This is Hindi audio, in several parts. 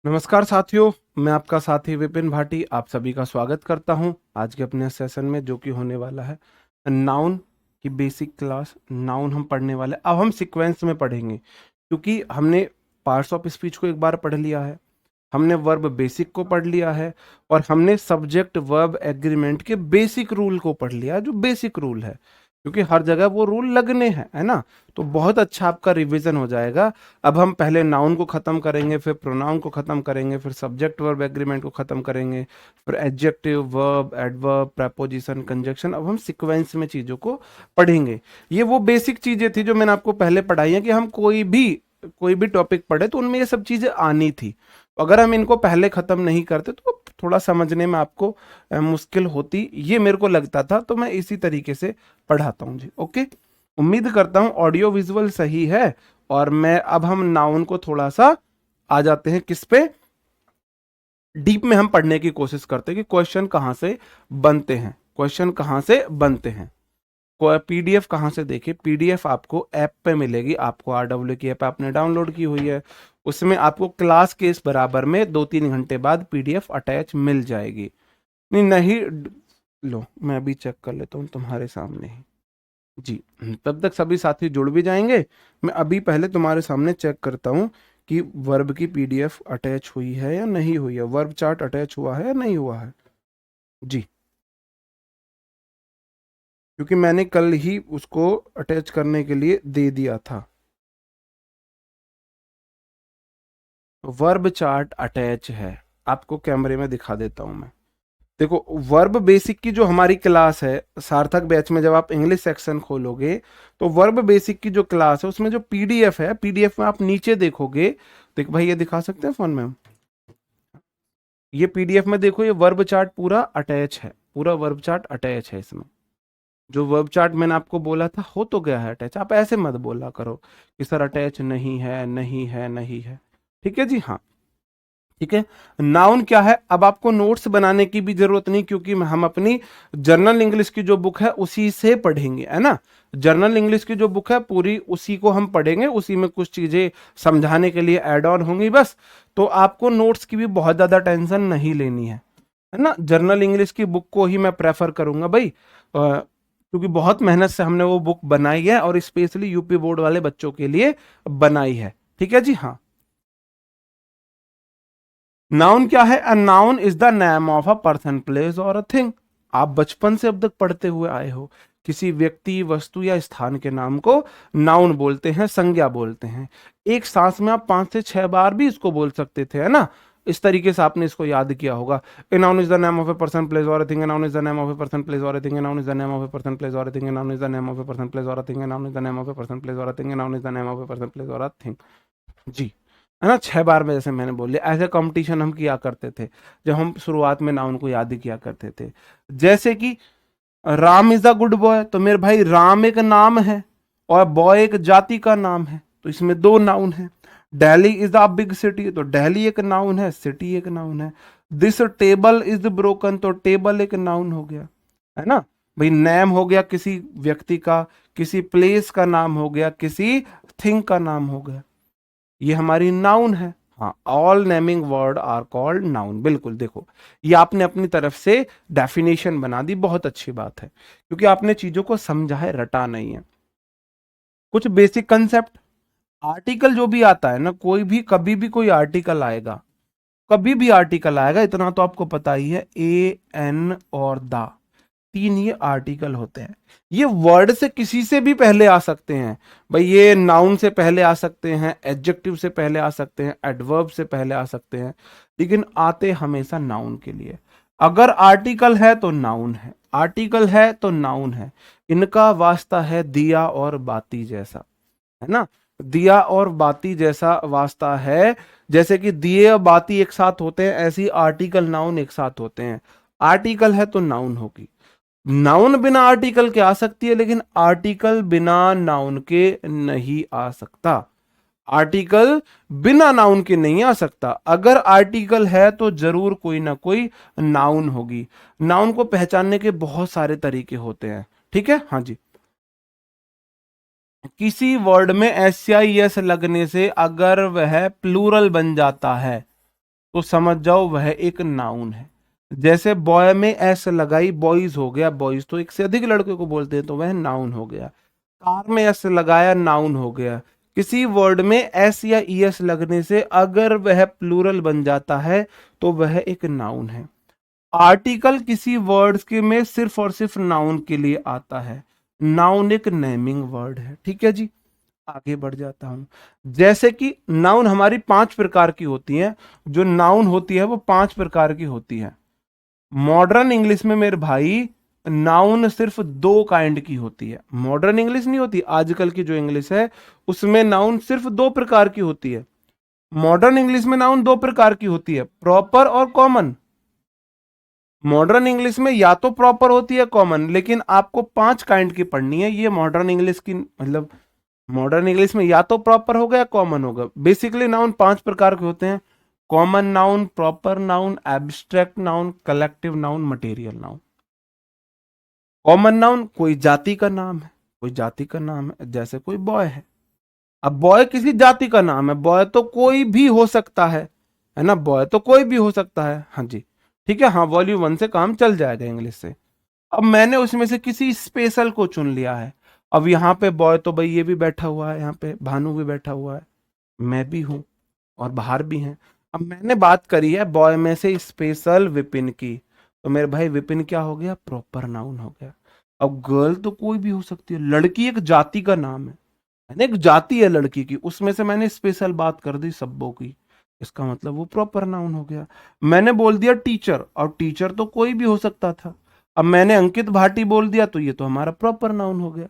नमस्कार साथियों, मैं आपका साथी विपिन भाटी आप सभी का स्वागत करता हूं आज के अपने सेशन में, जो कि होने वाला है नाउन की बेसिक क्लास। नाउन हम पढ़ने वाले, अब हम सीक्वेंस में पढ़ेंगे क्योंकि हमने पार्ट्स ऑफ स्पीच को एक बार पढ़ लिया है, हमने वर्ब बेसिक को पढ़ लिया है और हमने सब्जेक्ट वर्ब एग्रीमेंट के बेसिक रूल को पढ़ लिया, जो बेसिक रूल है, क्योंकि हर जगह वो रूल लगने हैं, है ना। तो बहुत अच्छा आपका रिवीजन हो जाएगा। अब हम पहले नाउन को खत्म करेंगे, फिर प्रोनाउन को खत्म करेंगे, फिर सब्जेक्ट वर्ब एग्रीमेंट को खत्म करेंगे, फिर adjective, verb, adverb, preposition, conjunction. अब हम सीक्वेंस में चीजों को पढ़ेंगे। ये वो बेसिक चीजें थी जो मैंने आपको पहले पढ़ाई है कि हम कोई भी टॉपिक पढ़े तो उनमें ये सब चीजें आनी थी। अगर हम इनको पहले खत्म नहीं करते तो थोड़ा समझने में आपको मुश्किल होती, ये मेरे को लगता था, तो मैं इसी तरीके से पढ़ाता हूँ जी। ओके, उम्मीद करता हूँ ऑडियो विजुअल सही है। और मैं अब हम नाउन को थोड़ा सा आ जाते हैं किस पे, डीप में हम पढ़ने की कोशिश करते हैं कि क्वेश्चन कहाँ से बनते हैं, क्वेश्चन कहाँ से बनते हैं। पीडीएफ कहाँ से देखे, पीडीएफ आपको ऐप पे मिलेगी, आपको आरडब्ल्यू की ऐप आपने डाउनलोड की हुई है, उसमें आपको क्लास के इस बराबर में 2-3 घंटे बाद पीडीएफ अटैच मिल जाएगी। नहीं नहीं, लो मैं अभी चेक कर लेता हूँ तुम्हारे सामने ही जी। तब तक सभी साथी जुड़ भी जाएंगे। मैं अभी पहले तुम्हारे सामने चेक करता हूँ कि वर्ब की पीडीएफ अटैच हुई है या नहीं हुई है, वर्ब चार्ट अटैच हुआ है या नहीं हुआ है जी। क्योंकि मैंने कल ही उसको अटैच करने के लिए दे दिया था। वर्ब चार्ट अटैच है, आपको कैमरे में दिखा देता हूं मैं। देखो, वर्ब बेसिक की जो हमारी क्लास है सार्थक बैच में, जब आप इंग्लिश सेक्शन खोलोगे तो वर्ब बेसिक की जो क्लास है उसमें जो पीडीएफ है, पीडीएफ में आप नीचे देखोगे। देख भाई, ये दिखा सकते हैं फोन में हम, ये पीडीएफ में देखो, ये वर्ब चार्ट पूरा अटैच है, पूरा वर्ब चार्ट अटैच है इसमें। जो वर्ब चार्ट मैंने आपको बोला था हो तो गया है अटैच, आप ऐसे मत बोला करो कि सर अटैच नहीं है, नहीं है, नहीं है। ठीक है जी, हाँ। ठीक है, नाउन क्या है, अब आपको नोट्स बनाने की भी जरूरत नहीं, क्योंकि हम अपनी जर्नल इंग्लिश की जो बुक है उसी से पढ़ेंगे, है ना। जर्नल इंग्लिश की जो बुक है पूरी उसी को हम पढ़ेंगे, उसी में कुछ चीजें समझाने के लिए ऐड ऑन होंगी बस। तो आपको नोट्स की भी बहुत ज्यादा टेंशन नहीं लेनी है ना। जर्नल इंग्लिश की बुक को ही मैं प्रेफर करूंगा भाई, क्योंकि बहुत मेहनत से हमने वो बुक बनाई है और स्पेशली यूपी बोर्ड वाले बच्चों के लिए बनाई है। ठीक है जी, हाँ। नाउन क्या है, a noun is the name of a person, place और अ थिंग। आप बचपन से अब तक पढ़ते हुए आए हो, किसी व्यक्ति, वस्तु या स्थान के नाम को नाउन बोलते हैं, संज्ञा बोलते हैं। एक सांस में आप 5 से 6 बार भी इसको बोल सकते थे, है ना। इस तरीके से आपने इसको याद किया होगा। A noun is the name of a person, place और a thing, a noun is the name of a person, place और a thing, a noun is the name of a person, place और a thing, a noun is the name of a person, place और a thing, a noun is the name of a person, place और a thing, a noun is the name of a person, place और अ थिंग जी। है ना, 6 बार में, जैसे मैंने बोल दिया। ऐसे कंपटीशन हम किया करते थे जब हम शुरुआत में नाउन को याद किया करते थे। जैसे कि Ram is a good boy, तो मेरे भाई राम एक नाम है और बॉय एक जाति का नाम है, तो इसमें 2 नाउन है। Delhi is a big city, तो दिल्ली एक नाउन है, सिटी एक नाउन है। दिस टेबल इज ब्रोकन, तो टेबल एक नाउन हो गया, है ना। भाई नेम हो गया किसी व्यक्ति का, किसी प्लेस का नाम हो गया, किसी थिंग का नाम हो गया, ये हमारी नाउन है। हाँ, all naming word are called noun, बिल्कुल। देखो, ये आपने अपनी तरफ से डेफिनेशन बना दी, बहुत अच्छी बात है, क्योंकि आपने चीजों को समझा है, रटा नहीं है। कुछ बेसिक कंसेप्ट, आर्टिकल जो भी आता है ना, कोई भी कभी भी कोई आर्टिकल आएगा, कभी भी आर्टिकल आएगा, इतना तो आपको पता ही है, ए, एन और द, 3 ये आर्टिकल होते हैं। ये वर्ड से किसी से भी पहले आ सकते हैं भाई, ये नाउन से पहले आ सकते हैं, एडजेक्टिव से पहले आ सकते हैं, एडवर्ब से पहले आ सकते हैं, लेकिन आते हमेशा नाउन के लिए। अगर आर्टिकल है तो नाउन है, आर्टिकल है तो नाउन है। इनका वास्ता है दिया और बाती जैसा, है ना। दिया और बाती जैसा वास्ता है, जैसे कि दिए और बाती एक साथ होते हैं, ऐसे ही आर्टिकल नाउन एक साथ होते हैं। आर्टिकल है तो नाउन होगी, नाउन बिना आर्टिकल के आ सकती है, लेकिन आर्टिकल बिना नाउन के नहीं आ सकता। आर्टिकल बिना नाउन के नहीं आ सकता, अगर आर्टिकल है तो जरूर कोई ना कोई नाउन होगी। नाउन को पहचानने के बहुत सारे तरीके होते हैं, ठीक है, हाँ जी। किसी वर्ड में एस या एस लगने से अगर वह प्लूरल बन जाता है, तो समझ जाओ वह एक नाउन है। जैसे बॉय में एस लगाई, बॉयज हो गया, बॉयज तो एक से अधिक लड़के को बोलते हैं तो वह नाउन हो गया। कार में एस लगाया, नाउन हो गया। किसी वर्ड में एस या ईएस लगने से अगर वह प्लूरल बन जाता है तो वह एक नाउन है। आर्टिकल किसी वर्ड्स के में सिर्फ और सिर्फ नाउन के लिए आता है। नाउन एक नेमिंग वर्ड है। ठीक है जी, आगे बढ़ जाता हूं। जैसे कि नाउन हमारी 5 प्रकार की होती है। जो नाउन होती है वो 5 प्रकार की होती है। मॉडर्न इंग्लिश में मेरे भाई नाउन सिर्फ 2 काइंड की होती है। मॉडर्न इंग्लिश नहीं होती, आजकल की जो इंग्लिश है उसमें नाउन सिर्फ 2 प्रकार की होती है। मॉडर्न इंग्लिश में नाउन 2 प्रकार की होती है, प्रॉपर और कॉमन। मॉडर्न इंग्लिश में या तो प्रॉपर होती है कॉमन, लेकिन आपको 5 काइंड की पढ़नी है। ये मॉडर्न इंग्लिश की मतलब मॉडर्न इंग्लिश में या तो प्रॉपर होगा या कॉमन होगा। बेसिकली नाउन 5 प्रकार के होते हैं: common noun, proper noun, abstract noun, collective noun, material noun. Common noun कोई जाति का नाम है, कोई जाति का नाम है, जैसे कोई बॉय है। अब बॉय किसी जाति का नाम है, बॉय तो कोई भी हो सकता है ना, बॉय तो कोई भी हो सकता है। हाँ जी, ठीक है, हाँ, वॉल्यूम 1 से काम चल जाएगा इंग्लिश से। अब मैंने उसमें से किसी स्पेशल को चुन लिया है। अब यहाँ पे बॉय तो भाई ये भी बैठा हुआ है, यहाँ पे भानु भी बैठा हुआ है, मैं भी हूं और बाहर भी हैं। अब मैंने बात करी है बॉय में से स्पेशल विपिन की, तो मेरे भाई विपिन क्या हो गया, प्रॉपर नाउन हो गया। अब गर्ल तो कोई भी हो सकती है, लड़की एक जाति का नाम है ना, एक जाति है लड़की की, उसमें से मैंने स्पेशल बात कर दी सब्बों की, इसका मतलब वो प्रॉपर नाउन हो गया। मैंने बोल दिया टीचर, और टीचर तो कोई भी हो सकता था। अब मैंने अंकित भाटी बोल दिया तो ये तो हमारा प्रॉपर नाउन हो गया।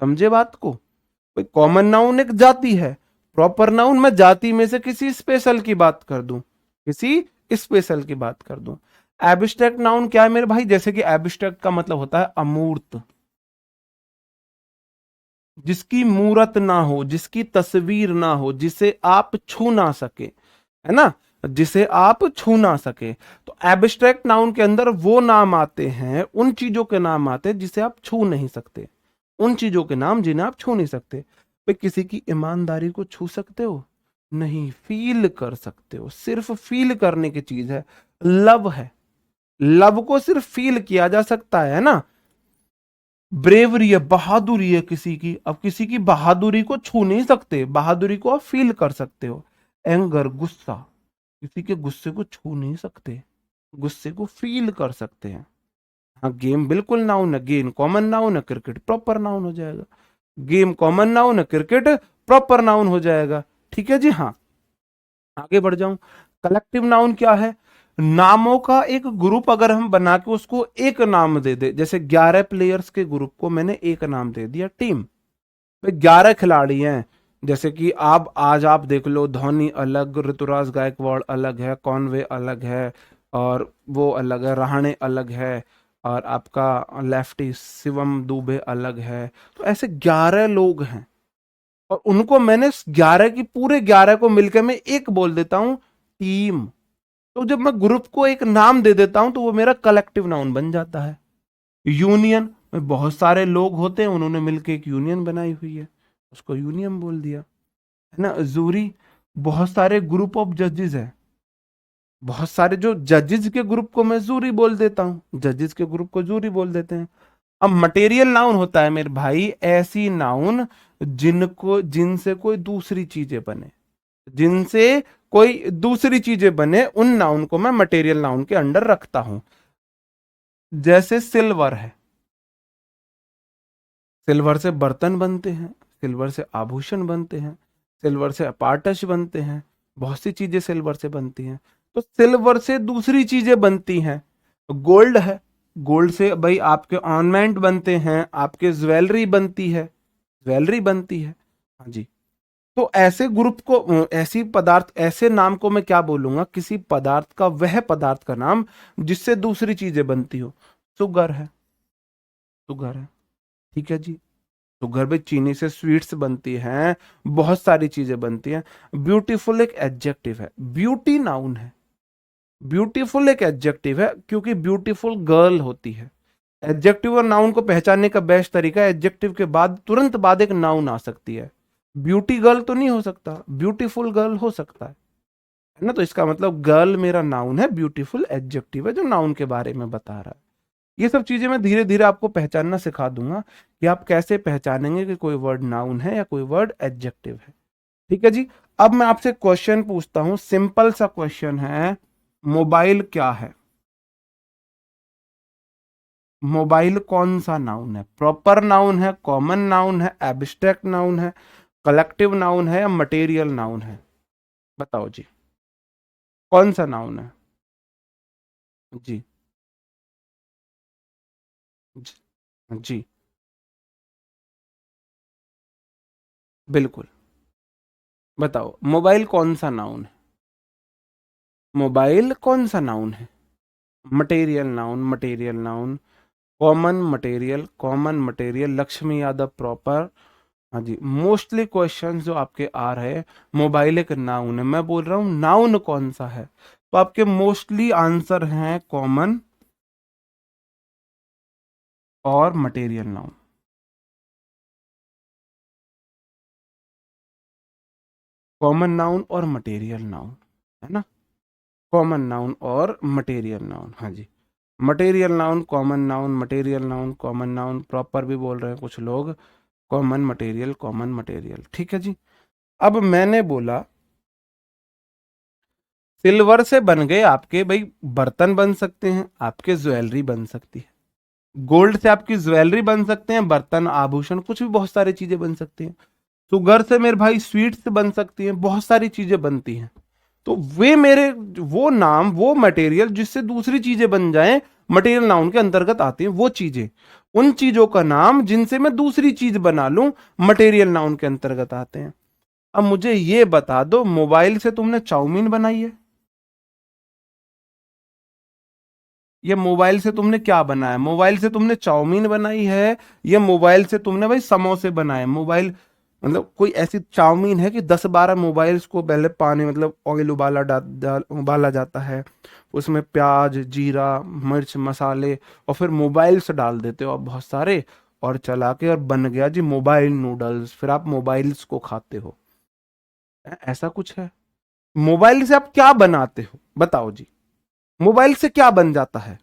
समझे बात को? कोई कॉमन नाउन एक जाति है, प्रॉपर नाउन मैं जाति में से किसी स्पेशल की बात कर दूं, किसी स्पेशल की बात कर दूं। एब्स्ट्रैक्ट नाउन क्या है मेरे भाई? जैसे कि एब्स्ट्रैक्ट का मतलब होता है अमूर्त, जिसकी मूरत ना हो, जिसकी तस्वीर ना हो, जिसे आप छू ना सके, है ना, जिसे आप छू ना सके। तो एब्स्ट्रैक्ट नाउन के अंदर वो नाम आते हैं, उन चीजों के नाम आते हैं जिसे आप छू नहीं सकते, उन चीजों के नाम जिन्हें आप छू नहीं सकते। भाई किसी की ईमानदारी को छू सकते हो? नहीं, फील कर सकते हो, सिर्फ फील करने की चीज है। लव है, लव को सिर्फ फील किया जा सकता है ना। ब्रेवरी है, बहादुरी है किसी की, अब किसी की बहादुरी को छू नहीं सकते, बहादुरी को आप फील कर सकते हो। एंगर, गुस्सा, किसी के गुस्से को छू नहीं सकते, गुस्से को फील कर सकते हैं। हाँ, गेम बिल्कुल नाउन है, गेम कॉमन नाउन है, क्रिकेट प्रॉपर नाउन हो जाएगा। गेम कॉमन नाउन है, क्रिकेट प्रॉपर नाउन हो जाएगा। ठीक है जी, हाँ, आगे बढ़ जाऊं। कलेक्टिव नाउन क्या है? नामों का एक ग्रुप अगर हम बना के उसको एक नाम दे दे, जैसे 11 प्लेयर्स के ग्रुप को मैंने एक नाम दे दिया टीम। 11 खिलाड़ी हैं, जैसे कि आज आप देख लो, धोनी अलग, ऋतुराज गायकवाड़ अलग है, कॉनवे अलग है, और वो अलग है, रहाणे अलग है, और आपका लेफ्टी शिवम दुबे अलग है। तो ऐसे 11 लोग हैं, और उनको मैंने 11 की पूरे 11 को मिलकर मैं एक बोल देता हूं, टीम। तो जब मैं ग्रुप को एक नाम दे देता हूं तो वो मेरा कलेक्टिव नाउन बन जाता है। यूनियन में बहुत सारे लोग होते हैं, उन्होंने मिलकर एक यूनियन बनाई हुई है, उसको यूनियन बोल दिया, है ना। जूरी, बहुत सारे ग्रुप ऑफ जजेस है, बहुत सारे जो जजेस के ग्रुप को मैं जूरी बोल देता हूं, जजेस के ग्रुप को जूरी बोल देते हैं। अब मटेरियल नाउन होता है मेरे भाई ऐसी नाउन जिनसे कोई दूसरी चीजें बने, जिनसे कोई दूसरी चीजें बने, उन नाउन को मैं मटेरियल नाउन के अंडर रखता हूं। जैसे सिल्वर है, सिल्वर से बर्तन बनते हैं, सिल्वर से आभूषण बनते हैं, सिल्वर से अपार्टस बनते हैं, बहुत सी चीजें सिल्वर से बनती हैं। तो सिल्वर से दूसरी चीजें बनती हैं। गोल्ड है, गोल्ड से भाई आपके ऑर्नामेंट बनते हैं, आपके ज्वेलरी बनती है, ज्वेलरी बनती है। हाँ जी। तो ऐसे ग्रुप को, ऐसी पदार्थ, ऐसे नाम को मैं क्या बोलूंगा? किसी पदार्थ का, वह पदार्थ का नाम जिससे दूसरी चीजें बनती हो। शुगर है, शुगर है, ठीक है जी। शुगर भी चीनी से स्वीट्स बनती हैं, बहुत सारी चीजें बनती हैं। ब्यूटीफुल एक एडजेक्टिव है, ब्यूटी नाउन है, ब्यूटीफुल एक एडजेक्टिव है, क्योंकि ब्यूटीफुल गर्ल होती है। एडजेक्टिव और नाउन को पहचानने का बेस्ट तरीका है, एडजेक्टिव के बाद तुरंत बाद एक नाउन आ सकती है। ब्यूटी गर्ल तो नहीं हो सकता, ब्यूटीफुल गर्ल हो सकता है है ना। तो इसका मतलब गर्ल मेरा नाउन है, ब्यूटीफुल एडजेक्टिव है जो नाउन के बारे में बता रहा है। ये सब चीजें मैं धीरे धीरे आपको पहचानना सिखा दूंगा कि आप कैसे पहचानेंगे कि कोई वर्ड नाउन है या कोई वर्ड एडजेक्टिव है। ठीक है जी। अब मैं आपसे क्वेश्चन पूछता हूं, सिंपल सा क्वेश्चन है, मोबाइल क्या है? मोबाइल कौन सा नाउन है? प्रॉपर नाउन है, कॉमन नाउन है, एब्स्ट्रैक्ट नाउन है, कलेक्टिव नाउन है या मटेरियल नाउन है? बताओ जी, कौन सा नाउन है? जी जी, जी बिल्कुल। बताओ मोबाइल कौन सा नाउन है? मोबाइल कौन सा नाउन है? Material noun, material noun, common material, common material, Lakshmi Yadav proper. हाँ जी, मोस्टली क्वेश्चन जो आपके आ रहे हैं, मोबाइल एक नाउन है, मैं बोल रहा हूँ नाउन कौन सा है, तो आपके मोस्टली आंसर हैं कॉमन और मटेरियल नाउन। कॉमन नाउन और मटेरियल नाउन, है ना। कॉमन नाउन और मटेरियल नाउन, हाँ जी। Material noun, common noun, material noun, common noun, proper भी बोल रहे हैं कुछ लोग, कॉमन मटेरियल, कॉमन मटेरियल। ठीक है जी। अब मैंने बोला सिल्वर से बन गए आपके भाई बर्तन बन सकते हैं, आपके ज्वेलरी बन सकती है। गोल्ड से आपकी ज्वेलरी बन सकते हैं, बर्तन, आभूषण, कुछ भी, बहुत सारी चीजें बन सकती हैं। शुगर से मेरे भाई स्वीट्स बन सकती हैं, बहुत सारी चीजें बनती हैं। तो वे मेरे, वो नाम, वो मटेरियल जिससे दूसरी चीजें बन जाएं, मटेरियल नाउन के अंतर्गत आती हैं वो चीजें। उन चीजों का नाम जिनसे मैं दूसरी चीज बना लूं, मटेरियल नाउन के अंतर्गत आते हैं। अब मुझे ये बता दो, मोबाइल से तुमने चाउमीन बनाई है? ये मोबाइल से तुमने क्या बनाया? मोबाइल से तुमने चाउमीन बनाई है, ये मोबाइल से तुमने भाई समोसे बनाए? मोबाइल मतलब कोई ऐसी चाउमीन है कि 10-12 मोबाइल्स को पहले पानी मतलब ऑयल उबाला जाता है, उसमें प्याज, जीरा, मिर्च, मसाले, और फिर मोबाइल्स डाल देते हो आप बहुत सारे, और चला के और बन गया जी मोबाइल नूडल्स, फिर आप मोबाइल्स को खाते हो। ऐसा कुछ है? मोबाइल से आप क्या बनाते हो बताओ जी? मोबाइल से क्या बन जाता है?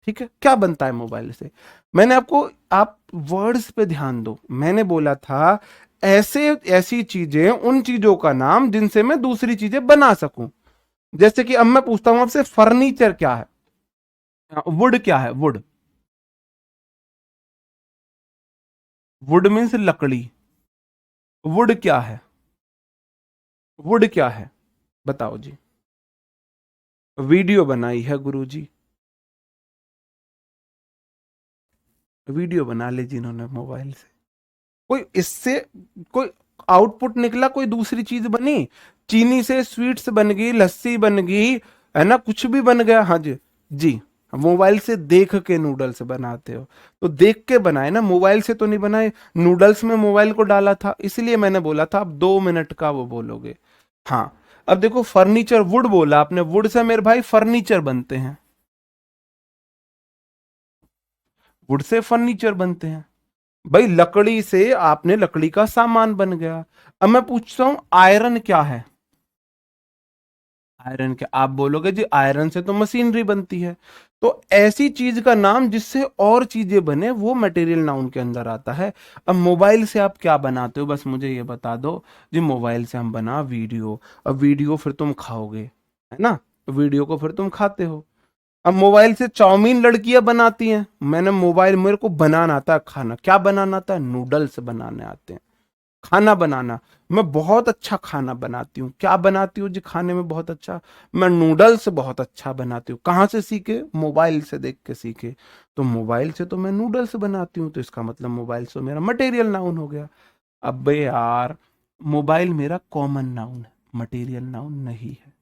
ठीक है, क्या बनता है मोबाइल से? मैंने आपको, आप वर्ड्स पे ध्यान दो, मैंने बोला था ऐसे ऐसी चीजें, उन चीजों का नाम जिनसे मैं दूसरी चीजें बना सकूं। जैसे कि अब मैं पूछता हूं आपसे, फर्नीचर क्या है? वुड क्या है? वुड, वुड मीन्स लकड़ी। वुड क्या है? वुड क्या है? बताओ जी। वीडियो बनाई है गुरुजी, वीडियो बना ली जिन्होंने मोबाइल से, कोई इससे कोई आउटपुट निकला, कोई दूसरी चीज बनी? चीनी से स्वीट्स बन गई, लस्सी बन गई, है ना, कुछ भी बन गया। हाँ जी, जी। मोबाइल से देख के नूडल्स बनाते हो, तो देख के बनाए ना, मोबाइल से तो नहीं बनाए। नूडल्स में मोबाइल को डाला था, इसलिए मैंने बोला था आप 2 मिनट का वो बोलोगे। हाँ। अब देखो, फर्नीचर, वुड बोला आपने, वुड से मेरे भाई फर्नीचर बनते हैं, वुड से फर्नीचर बनते हैं। भाई लकड़ी से आपने लकड़ी का सामान बन गया। अब मैं पूछता हूं आयरन क्या है? आयरन क्या, आप बोलोगे जी आयरन से तो मशीनरी बनती है। तो ऐसी चीज का नाम जिससे और चीजें बने, वो मटेरियल नाउन के अंदर आता है। अब मोबाइल से आप क्या बनाते हो, बस मुझे ये बता दो। जी मोबाइल से हम बना वीडियो, अब वीडियो फिर तुम खाओगे, है ना, वीडियो को फिर तुम खाते हो। अब मोबाइल से चाउमीन लड़कियां बनाती हैं, मैंने मोबाइल, मेरे को बनाना आता है खाना, क्या बनाना आता है? नूडल्स बनाने आते हैं। खाना बनाना, मैं बहुत अच्छा खाना बनाती हूँ। क्या बनाती हूँ जी खाने में बहुत अच्छा? मैं नूडल्स बहुत अच्छा बनाती हूँ। कहाँ से सीखे? मोबाइल से देख के सीखे। तो मोबाइल से तो मैं नूडल्स बनाती हूँ, तो इसका मतलब मोबाइल से मेरा मटेरियल नाउन हो गया। अब बे यार, मोबाइल मेरा कॉमन नाउन है, मटेरियल नाउन नहीं है।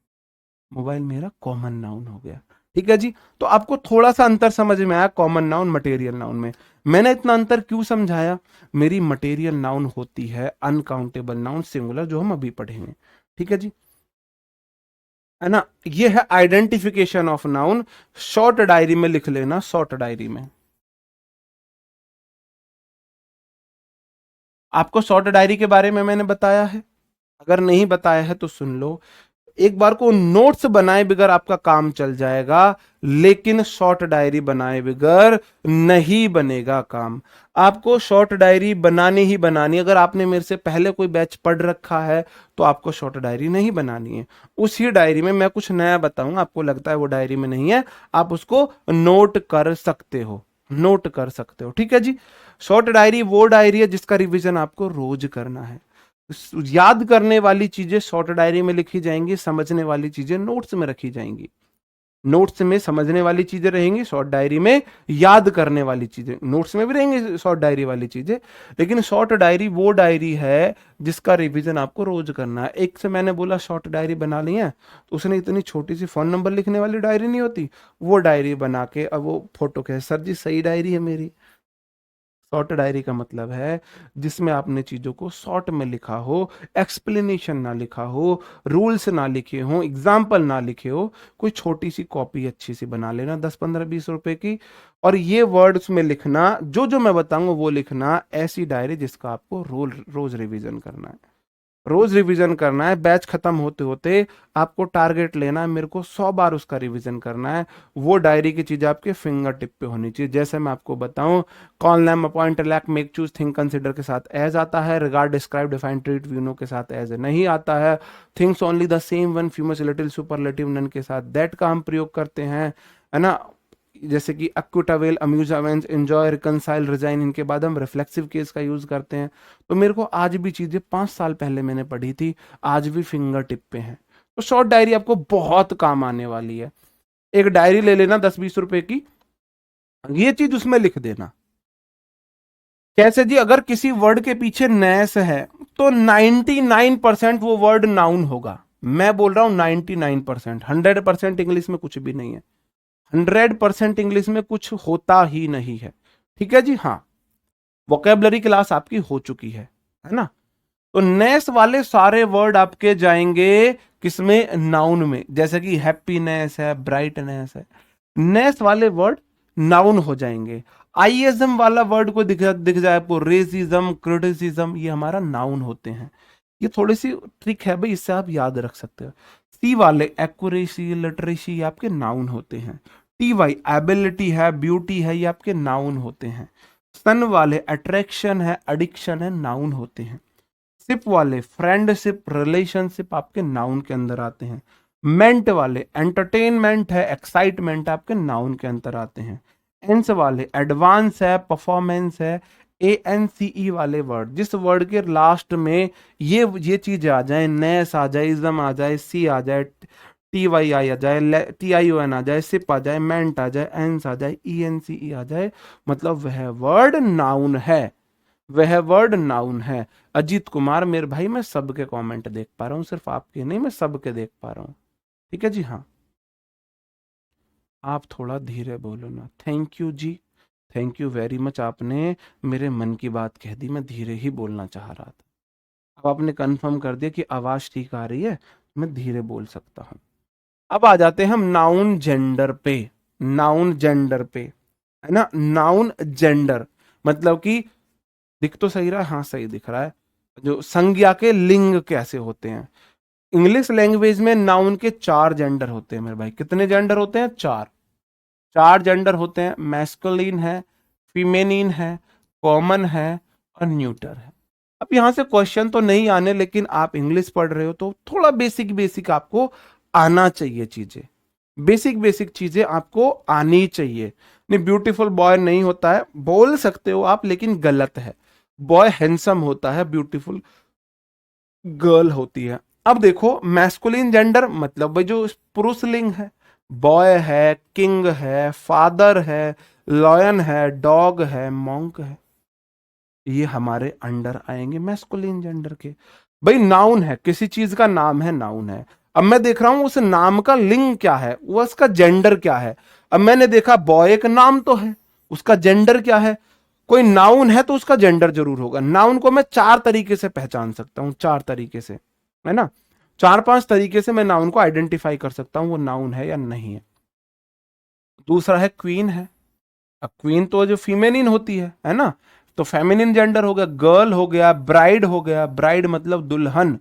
मोबाइल मेरा कॉमन नाउन हो गया। ठीक है जी। तो आपको थोड़ा सा अंतर समझ में आया कॉमन नाउन मटेरियल नाउन में। मैंने इतना अंतर क्यों समझाया? मेरी मटेरियल नाउन होती है अनकाउंटेबल नाउन सिंगुलर, जो हम अभी पढ़ेंगे। ठीक है जी, है ना। ये है identification of noun. Short diary में लिख लेना, शॉर्ट डायरी में। आपको शॉर्ट डायरी के बारे में मैंने बताया है? अगर नहीं बताया है तो सुन लो। एक बार को नोट्स बनाए बगैर आपका काम चल जाएगा, लेकिन शॉर्ट डायरी बनाए बगैर नहीं बनेगा काम। आपको शॉर्ट डायरी बनानी ही बनानी। अगर आपने मेरे से पहले कोई बैच पढ़ रखा है तो आपको शॉर्ट डायरी नहीं बनानी है। उसी डायरी में मैं कुछ नया बताऊंगा, आपको लगता है वो डायरी में नहीं है, आप उसको नोट कर सकते हो, नोट कर सकते हो। ठीक है जी। शॉर्ट डायरी वो डायरी है जिसका रिवीजन आपको रोज करना है। याद करने वाली चीजें शॉर्ट डायरी में लिखी जाएंगी, समझने वाली चीजें नोट्स में रखी जाएंगी। नोट्स में समझने वाली चीजें रहेंगी, शॉर्ट डायरी में याद करने वाली चीजें। नोट्स में भी रहेंगी शॉर्ट डायरी वाली चीजें, लेकिन शॉर्ट डायरी वो डायरी है जिसका रिवीजन आपको रोज करना है। एक से मैंने बोला शॉर्ट डायरी बना ली है, तो उसने इतनी छोटी सी फोन नंबर लिखने वाली डायरी नहीं होती, वो डायरी बना के अब वो फोटो के सर जी सही डायरी है मेरी। शॉर्ट डायरी का मतलब है जिसमें आपने चीजों को शॉर्ट में लिखा हो, एक्सप्लेनेशन ना लिखा हो, रूल्स ना लिखे हो, एग्जाम्पल ना लिखे हो। कोई छोटी सी कॉपी अच्छी सी बना लेना 10-15-20 रुपए की, और ये वर्ड्स में लिखना, जो जो मैं बताऊंगा वो लिखना। ऐसी डायरी जिसका आपको रोज रोज रिवीजन करना है, रोज रिवीजन करना है। बैच खत्म होते होते आपको टारगेट लेना है, मेरे को 100 बार उसका रिवीजन करना है। वो डायरी की चीज आपके फिंगर टिप पे होनी चाहिए। जैसे मैं आपको बताऊं, call, name, appoint, lack, make, choose, think, consider के साथ एज आता है, regard, describe, define, treat, view, know के साथ एज नहीं आता है, things only the same one, famous, little, superlative, none के साथ दैट का हम प्रयोग करते हैं, है ना। जैसे कि acquit, avail, amuse, avenge, enjoy, reconcile, resign, इनके बाद हम रिफ्लेक्सिव केस का यूज करते हैं। तो मेरे को आज भी चीजें 5 साल पहले मैंने पढ़ी थी, आज भी फिंगर टिप पे हैं। तो शॉर्ट डायरी आपको बहुत काम आने वाली है। एक डायरी ले लेना 10-20 रुपए की, ये चीज उसमें लिख देना। कैसे जी? अगर किसी वर्ड के पीछे नैस है तो 99% वो वर्ड नाउन होगा। मैं बोल रहा हूं 99%, 100% इंग्लिश में कुछ भी नहीं है। 100% इंग्लिश में कुछ होता ही नहीं है। ठीक है जी। हाँ, वोकेबलरी क्लास आपकी हो चुकी है ना। तो नेस वाले सारे वर्ड आपके जाएंगे किसमें? नाउन में। जैसे कि हैप्पीनेस है, ब्राइटनेस है, नेस वाले वर्ड नाउन हो जाएंगे। आईएसएम वाला वर्ड को दिख जाए आपको, रेसिज्म, क्रिटिसिज्म, ये हमारा नाउन होते हैं। ये थोड़ी सी ट्रिक है भाई, इससे आप याद रख सकते हो। सी वाले एक्यूरेसी, लिटरेसी, ये आपके नाउन होते हैं। टी वाई एबिलिटी है, ब्यूटी है, ये आपके नाउन होते हैं। सन वाले अट्रैक्शन है, एडिक्शन है, नाउन होते हैं। सिप वाले फ्रेंडशिप, रिलेशनशिप आपके नाउन के अंदर आते हैं। मेंट वाले एंटरटेनमेंट है, एक्साइटमेंट आपके नाउन के अंदर आते हैं। एंस वाले एडवांस है, परफॉर्मेंस है। ANCE वाले वर्ड, जिस वर्ड के लास्ट में ये चीज आ जाए, नेस आ जाए, इज्म आ जाए, सी आ जाए, TYI आ जाए, TION आ जाए, सिप आ जाए, मेंट आ जाए, एंस आ जाए, ENCE आ जाए, मतलब वह वर्ड नाउन है, वह वर्ड नाउन है। अजीत कुमार मेरे भाई, मैं सबके कमेंट देख पा रहा हूँ, सिर्फ आपके नहीं, मैं सबके देख पा रहा हूँ। ठीक है जी। हाँ, आप थोड़ा धीरे बोलो ना। Thank you ji, thank you very much. आपने मेरे मन की बात कह दी, मैं धीरे ही बोलना चाह रहा था। अब आपने कंफर्म कर दिया कि आवाज ठीक आ रही है, मैं धीरे बोल सकता हूँ। अब आ जाते हैं हम नाउन जेंडर पे। नाउन जेंडर पे, है ना। नाउन जेंडर मतलब कि दिख तो सही रहा है, हाँ सही दिख रहा है। जो संज्ञा के लिंग कैसे होते हैं, इंग्लिश लैंग्वेज में नाउन के 4 जेंडर होते हैं मेरे भाई। कितने जेंडर होते हैं? 4। 4 जेंडर होते हैं। मैस्कुलिन है, फीमेनिन है, कॉमन है और न्यूटर है। अब यहां से क्वेश्चन तो नहीं आने, लेकिन आप इंग्लिश पढ़ रहे हो तो थोड़ा बेसिक बेसिक आपको आना चाहिए चीजें। बेसिक बेसिक चीजें आपको आनी चाहिए। नहीं, ब्यूटीफुल बॉय नहीं होता है, बोल सकते हो आप, लेकिन गलत है। बॉय हैंडसम होता है, ब्यूटीफुल गर्ल होती है। अब देखो, मैस्कुलिन जेंडर मतलब भाई जो पुरुष लिंग है, बॉय है, किंग है, फादर है, लॉयन है, डॉग है, मॉन्क है, ये हमारे अंडर आएंगे मैस्कुलिन जेंडर के। भाई नाउन है, किसी चीज का नाम है, नाउन है। अब मैं देख रहा हूं उस नाम का लिंग क्या है, वो उसका जेंडर क्या है। अब मैंने देखा बॉय एक नाम तो है, उसका जेंडर क्या है। कोई नाउन है तो उसका जेंडर जरूर होगा। नाउन को मैं 4 तरीके से पहचान सकता हूं, 4 तरीके से, है ना। 4-5 तरीके से मैं नाउन को आइडेंटिफाई कर सकता हूं वो नाउन है या नहीं है। दूसरा है क्वीन है। अब क्वीन तो जो फीमेनिन होती है ना, तो फेमिनिन जेंडर हो गया। गर्ल हो गया, ब्राइड हो गया, ब्राइड मतलब दुल्हन,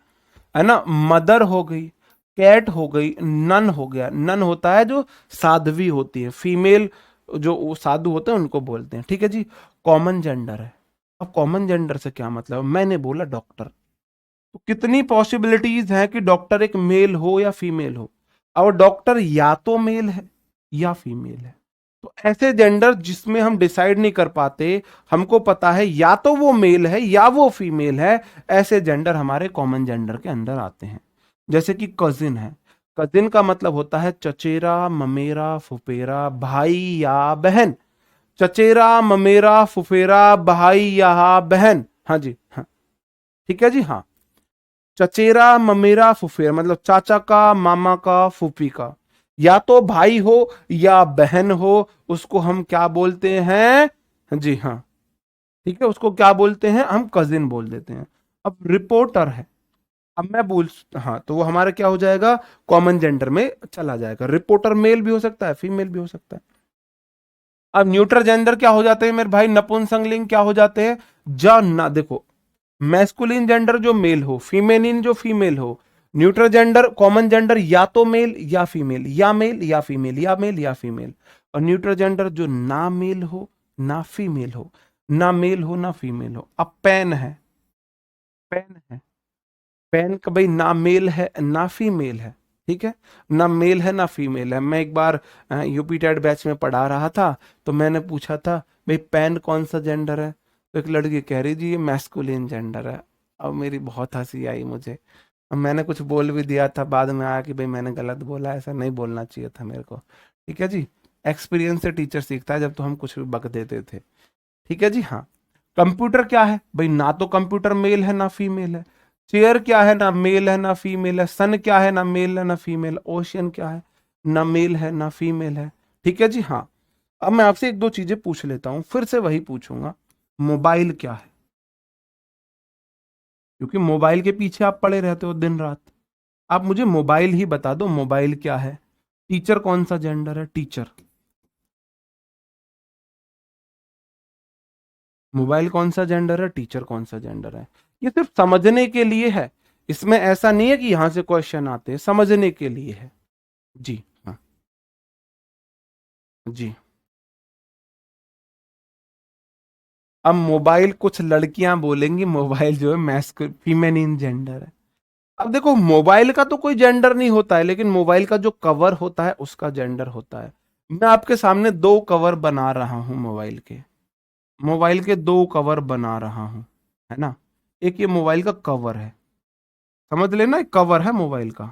है ना। मदर हो गई, कैट हो गई, नन हो गया। नन होता है जो साध्वी होती है, फीमेल जो वो साधु होते हैं उनको बोलते हैं, ठीक है जी। कॉमन जेंडर है। अब कॉमन जेंडर से क्या मतलब, मैंने बोला डॉक्टर, तो कितनी पॉसिबिलिटीज हैं कि डॉक्टर एक मेल हो या फीमेल हो। और डॉक्टर या तो मेल है या फीमेल है। तो ऐसे जेंडर जिसमें हम डिसाइड नहीं कर पाते, हमको पता है या तो वो मेल है या वो फीमेल है, ऐसे जेंडर हमारे कॉमन जेंडर के अंदर आते हैं। जैसे कि कजिन है। कजिन का मतलब होता है चचेरा, ममेरा, फुफेरा, भाई या बहन। चचेरा, ममेरा, फुफेरा, भाई या बहन। हाँ जी, हाँ, ठीक है जी, हाँ। चचेरा, ममेरा, फुफेरा मतलब चाचा का, मामा का, फूफी का। या तो भाई हो या बहन हो, उसको हम क्या बोलते हैं जी, हाँ, ठीक है, उसको क्या बोलते हैं, हम कजिन बोल देते हैं। अब रिपोर्टर है। अब मैं बोल, हाँ, तो वो हमारा क्या हो जाएगा, कॉमन जेंडर में चला जाएगा। रिपोर्टर मेल भी हो सकता है, फीमेल भी हो सकता है। अब न्यूट्रल जेंडर क्या हो जाते हैं मेरे भाई, नपुंसकलिंग क्या हो जाते हैं, ज ना, देखो, मैस्कुलिन जेंडर जो मेल हो, फीमेलिन जो फीमेल हो। न्यूट्रल जेंडर, कॉमन जेंडर या तो मेल या फीमेल, या मेल या फीमेल, या मेल या फीमेल। और न्यूट्रल जेंडर जो ना मेल हो ना फीमेल हो, ना मेल हो ना फीमेल हो। अब पेन है, पेन है, पेन का भाई ना मेल है ना फीमेल है, ठीक है, ना मेल है ना फीमेल है। मैं एक बार यूपी टेट बैच में पढ़ा रहा था, तो मैंने पूछा था भाई पेन कौन सा जेंडर है, तो एक लड़की कह रही जी ये मैस्कुलिन जेंडर है। अब मेरी बहुत हंसी आई मुझे। अब मैंने कुछ बोल भी दिया था, बाद में आया कि भाई मैंने गलत बोला, ऐसा नहीं बोलना चाहिए था मेरे को। ठीक है जी, एक्सपीरियंस से टीचर सीखता है, जब तो हम कुछ भी बक देते थे। ठीक है जी, हाँ। कंप्यूटर क्या है भाई, ना तो कंप्यूटर मेल है ना फीमेल है। चेयर क्या है, ना मेल है ना फीमेल है। सन क्या है, ना मेल है ना फीमेल। ओशियन क्या है, ना मेल है ना फीमेल है। ठीक है जी, हाँ। अब मैं आपसे एक दो चीजें पूछ लेता हूं, फिर से वही पूछूंगा। मोबाइल क्या है, क्योंकि मोबाइल के पीछे आप पड़े रहते हो दिन रात। आप मुझे मोबाइल ही बता दो, मोबाइल क्या है। टीचर कौन सा जेंडर है, टीचर। मोबाइल कौन सा जेंडर है, टीचर कौन सा जेंडर है। ये सिर्फ समझने के लिए है, इसमें ऐसा नहीं है कि यहां से क्वेश्चन आते हैं, समझने के लिए है। जी, हाँ, जी। अब मोबाइल कुछ लड़कियां बोलेंगी मोबाइल जो है मैस्कुलिन फीमेनिन जेंडर है। अब देखो, मोबाइल का तो कोई जेंडर नहीं होता है, लेकिन मोबाइल का जो कवर होता है उसका जेंडर होता है। मैं आपके सामने दो कवर बना रहा हूं मोबाइल के, मोबाइल के दो कवर बना रहा हूं, है ना। एक ये मोबाइल का कवर है, समझ लेना, एक कवर है मोबाइल का,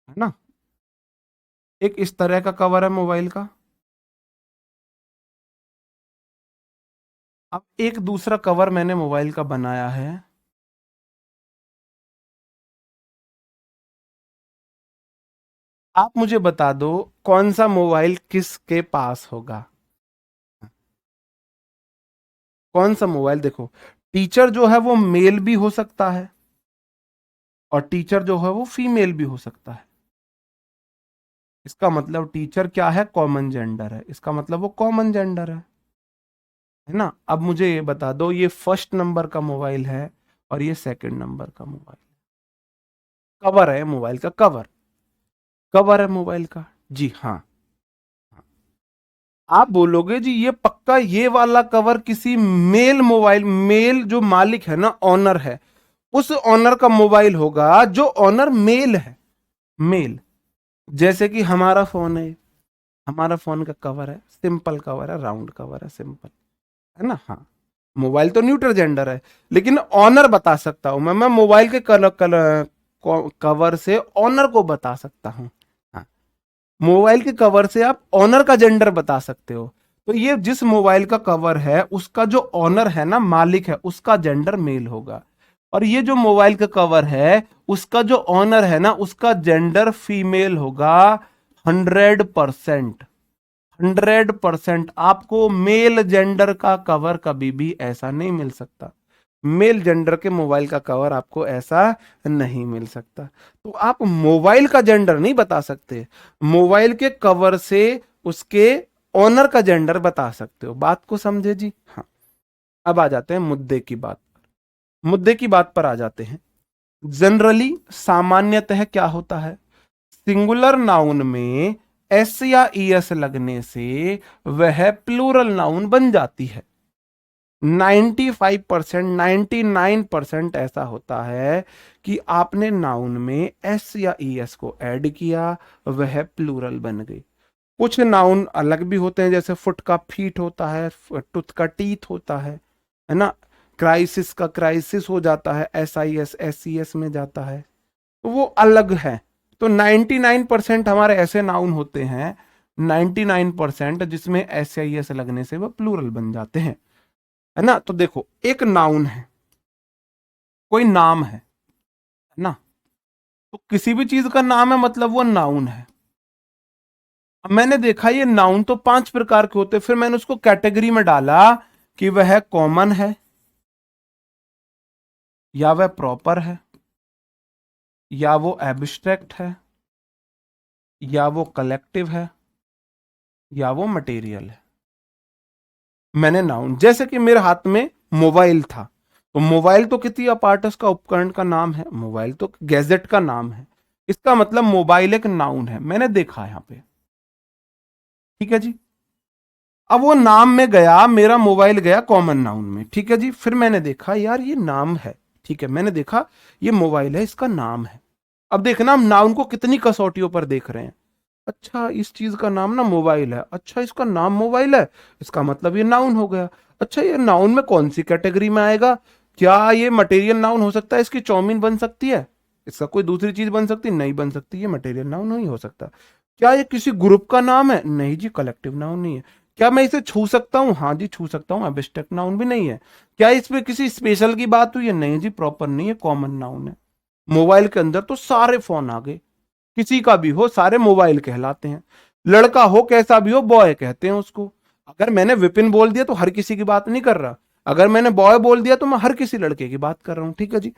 है ना। एक इस तरह का कवर है मोबाइल का। अब एक दूसरा कवर मैंने मोबाइल का बनाया है। आप मुझे बता दो कौन सा मोबाइल किसके पास होगा। कौन सा मोबाइल, देखो, टीचर जो है वो मेल भी हो सकता है, और टीचर जो है वो फीमेल भी हो सकता है। इसका मतलब टीचर क्या है, कॉमन जेंडर है, इसका मतलब वो कॉमन जेंडर है ना। अब मुझे ये बता दो, ये फर्स्ट नंबर का मोबाइल है और ये सेकंड नंबर का मोबाइल, कवर है मोबाइल का, कवर, कवर है मोबाइल का। जी, हाँ। आप बोलोगे जी ये पक्का ये वाला कवर किसी मेल मोबाइल, मेल जो मालिक है ना, ऑनर है, उस ऑनर का मोबाइल होगा जो ऑनर मेल है, मेल। जैसे कि हमारा फोन है, हमारा फोन का कवर है, सिंपल कवर है, राउंड कवर है, सिंपल, है ना, हाँ। मोबाइल तो न्यूट्रल जेंडर है, लेकिन ऑनर बता सकता हूं मैं मोबाइल के कवर से ऑनर को बता सकता हूं। हाँ, मोबाइल के कवर से आप ऑनर का जेंडर बता सकते हो। तो ये जिस मोबाइल का कवर है उसका जो ऑनर है ना, मालिक है, उसका जेंडर मेल होगा। और ये जो मोबाइल का कवर है उसका जो ऑनर है ना, उसका जेंडर फीमेल होगा। 100%, 100%। आपको मेल जेंडर का कवर कभी भी ऐसा नहीं मिल सकता, मेल जेंडर के मोबाइल का कवर आपको ऐसा नहीं मिल सकता। तो आप मोबाइल का जेंडर नहीं बता सकते, मोबाइल के कवर से उसके ओनर का जेंडर बता सकते हो। बात को समझे जी, हाँ। अब आ जाते हैं मुद्दे की बात, मुद्दे की बात पर आ जाते हैं। जनरली सामान्यतः क्या होता है, सिंगुलर नाउन में एस या ईएस लगने से वह प्लूरल नाउन बन जाती है। 95% 99% ऐसा होता है कि आपने नाउन में एस या ईएस को ऐड किया, वह प्लूरल बन गई। कुछ नाउन अलग भी होते हैं, जैसे फुट का फीट होता है, टूथ का टीथ होता है ना। क्राइसिस का क्राइसिस हो जाता है, SIS SES में जाता है, तो वो अलग है। तो 99% हमारे ऐसे नाउन होते हैं, 99% जिसमें SIS लगने से वह प्लूरल बन जाते हैं, है ना। तो देखो, एक नाउन है, कोई नाम है ना, तो किसी भी चीज का नाम है मतलब वो नाउन है। अब मैंने देखा ये नाउन तो 5 प्रकार के होते हैं, फिर मैंने उसको कैटेगरी में डाला कि वह कॉमन है, या वह प्रॉपर है, या वो एब्स्ट्रैक्ट है, या वो कलेक्टिव है, या वो मटेरियल है। मैंने नाउन, जैसे कि मेरे हाथ में मोबाइल था, तो मोबाइल तो किसी अपार्टस का उपकरण का नाम है, मोबाइल तो गैजेट का नाम है, इसका मतलब मोबाइल एक नाउन है। मैंने देखा यहां पे, ठीक है जी। अब वो नाम में गया, मेरा मोबाइल गया कॉमन नाउन में, ठीक है जी। फिर मैंने देखा यार ये नाम है, ठीक है, मैंने देखा ये मोबाइल है, इसका नाम है। अब देखना, हम नाउन को कितनी कसौटियों पर देख रहे हैं। अच्छा, इस चीज का नाम ना मोबाइल है, अच्छा इसका नाम मोबाइल है, इसका मतलब ये नाउन हो गया। अच्छा, ये नाउन में कौन सी कैटेगरी में आएगा? क्या ये मटेरियल नाउन हो सकता है? इसकी चाउमीन बन सकती है, इसका कोई दूसरी चीज बन सकती? नहीं बन सकती, ये मटेरियल नाउन नहीं हो सकता। क्या ये किसी ग्रुप का नाम है? नहीं जी, कलेक्टिव नाउन नहीं है। क्या मैं इसे छू सकता हूँ? हाँ जी छू सकता हूँ, एब्स्ट्रैक्ट नाउन भी नहीं है। क्या इसमें किसी स्पेशल की बात हुई है? नहीं जी, प्रॉपर नहीं है, कॉमन नाउन है। मोबाइल के अंदर तो सारे फोन आ गए, किसी का भी हो, सारे मोबाइल कहलाते हैं। लड़का हो कैसा भी हो, बॉय कहते हैं उसको। अगर मैंने विपिन बोल दिया तो हर किसी की बात नहीं कर रहा, अगर मैंने बॉय बोल दिया तो मैं हर किसी लड़के की बात कर रहा हूं, ठीक है जी।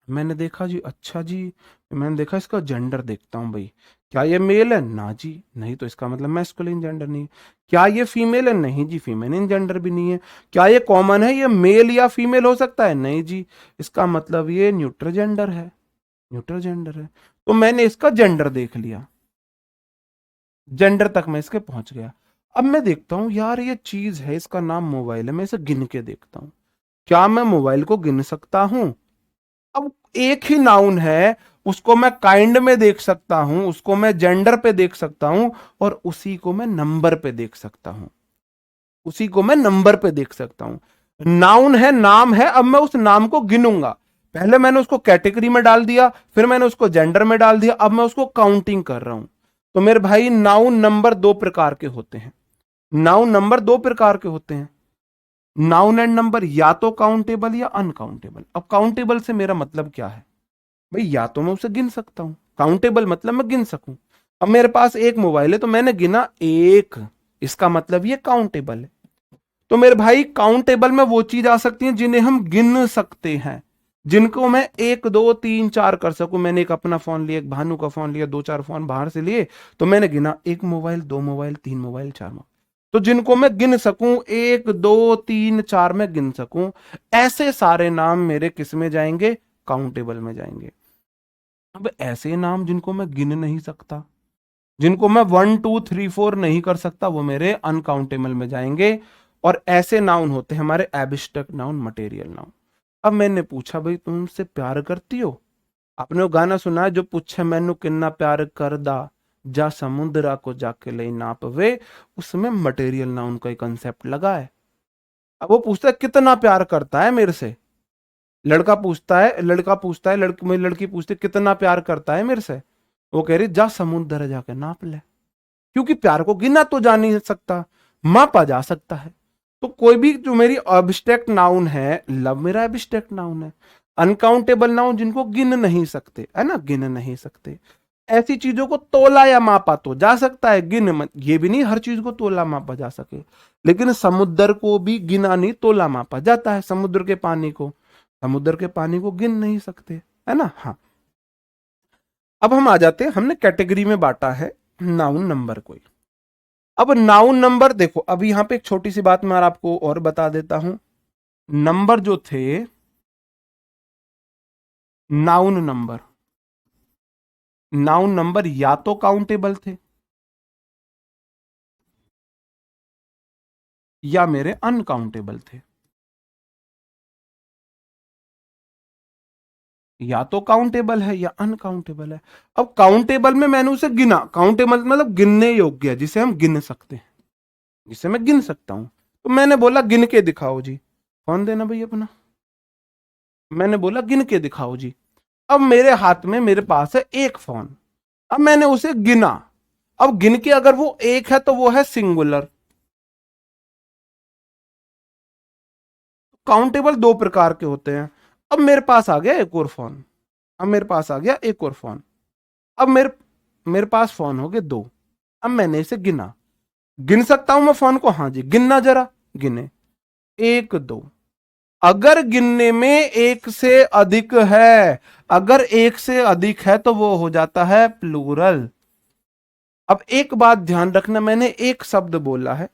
मैंने देखा जी, अच्छा जी, मैंने देखा इसका जेंडर देखता हूं भाई, क्या ये मेल है? ना जी, नहीं, तो इसका मतलब मैस्कुलिन जेंडर नहीं है। क्या ये फीमेल है? नहीं जी, फीमेलिन जेंडर भी नहीं है। क्या ये कॉमन है, ये मेल या फीमेल हो सकता है? नहीं जी, इसका मतलब ये न्यूट्रल जेंडर है, न्यूट्रल जेंडर है। तो मैंने इसका जेंडर देख लिया, जेंडर तक मैं इसके पहुंच गया। अब मैं देखता हूं यार ये चीज है, इसका नाम मोबाइल है, मैं इसे गिन के देखता हूं, क्या मैं मोबाइल को गिन सकता हूं? अब एक ही नाउन है, उसको मैं काइंड में देख सकता हूं, उसको मैं जेंडर पे देख सकता हूं, और उसी को मैं नंबर पे देख सकता हूं, उसी को मैं नंबर पे देख सकता हूं। नाउन है, नाम है, अब मैं उस नाम को गिनूंगा। पहले मैंने उसको कैटेगरी में डाल दिया, फिर मैंने उसको जेंडर में डाल दिया, अब मैं उसको काउंटिंग कर रहा हूं। तो मेरे भाई, नाउन नंबर दो प्रकार के होते हैं, नाउन नंबर दो प्रकार के होते हैं। नाउन एंड नंबर या तो काउंटेबल या अनकाउंटेबल। अब काउंटेबल से मेरा मतलब क्या है भाई? या तो मैं उसे गिन सकता हूं, काउंटेबल मतलब मैं गिन सकूं। अब मेरे पास एक मोबाइल है, तो मैंने गिना एक, इसका मतलब ये काउंटेबल है। तो मेरे भाई, काउंटेबल में वो चीज आ सकती है जिन्हें हम गिन सकते हैं, जिनको मैं एक दो तीन चार कर सकूं। मैंने एक अपना फोन लिया, एक भानु का फोन लिया, दो चार फोन बाहर से लिए, तो मैंने गिना एक मोबाइल, दो मोबाइल, तीन मोबाइल, चार मोबाइल। तो जिनको मैं गिन सकूं, एक दो तीन चार में गिन सकूं, ऐसे सारे नाम मेरे किस में जाएंगे? काउंटेबल में जाएंगे। अब ऐसे नाम जिनको मैं गिन नहीं सकता, जिनको मैं वन टू थ्री फोर नहीं कर सकता, वो मेरे अनकाउंटेबल में जाएंगे। और ऐसे नाउन होते हैं हमारे एब्स्ट्रैक्ट नाउन, मटेरियल नाउन। अब मैंने पूछा, भाई तुम उनसे प्यार करती हो? आपने वो गाना सुना है जो पूछे मैनू किन्ना प्यार करदा, जा समुद्रा को जाके ले नाप वे। उसमें मटेरियल नाउन का कंसेप्ट लगा है। अब वो पूछता है कितना प्यार करता है मेरे से, लड़का पूछता है लड़की, मेरी लड़की पूछती है कितना प्यार करता है मेरे से, वो कह रही जा समुद्र जाके नाप ले। क्योंकि प्यार को गिना तो जा नहीं सकता, मापा जा सकता है। तो कोई भी जो मेरी एब्स्ट्रैक्ट नाउन है, लव मेरा एब्स्ट्रैक्ट नाउन है। अनकाउंटेबल नाउन जिनको गिन नहीं सकते, है ना, गिन नहीं सकते। ऐसी चीजों को तोला या मापा तो जा सकता है, गिन मत, ये भी नहीं हर चीज को तोला मापा जा सके। लेकिन समुद्र को भी गिना नहीं, तोला मापा जाता है। समुद्र के पानी को गिन नहीं सकते, है ना। हाँ, अब हम आ जाते हैं, हमने कैटेगरी में बांटा है नाउन नंबर को। अब नाउन नंबर देखो, अब यहां पे एक छोटी सी बात मैं आपको और बता देता हूं। नंबर जो थे नाउन नंबर, नाउन नंबर या तो काउंटेबल थे या मेरे अनकाउंटेबल थे। या तो काउंटेबल है या अनकाउंटेबल है। अब काउंटेबल में मैंने उसे गिना, काउंटेबल मतलब गिनने योग्य है, जिसे हम गिन सकते हैं, जिसे मैं गिन सकता हूं। तो मैंने बोला गिन के दिखाओ जी। फोन देना भाई अपना। मैंने बोला गिन के दिखाओ जी। अब मेरे हाथ में, मेरे पास है एक फोन। अब मैंने उसे गिना। अब गिन के अगर वो एक है तो वो है सिंगुलर। काउंटेबल दो प्रकार के होते हैं। अब मेरे पास आ गया एक और फोन। अब मेरे पास आ गया एक और फोन। अब मेरे मेरे पास फोन हो गए दो। अब मैंने इसे गिना। गिन सकता हूं मैं फोन को? हाँ जी, गिनना जरा। गिने, एक दो। अगर गिनने में एक से अधिक है, अगर एक से अधिक है तो वो हो जाता है प्लूरल। अब एक बात ध्यान रखना, मैंने एक शब्द बोला है,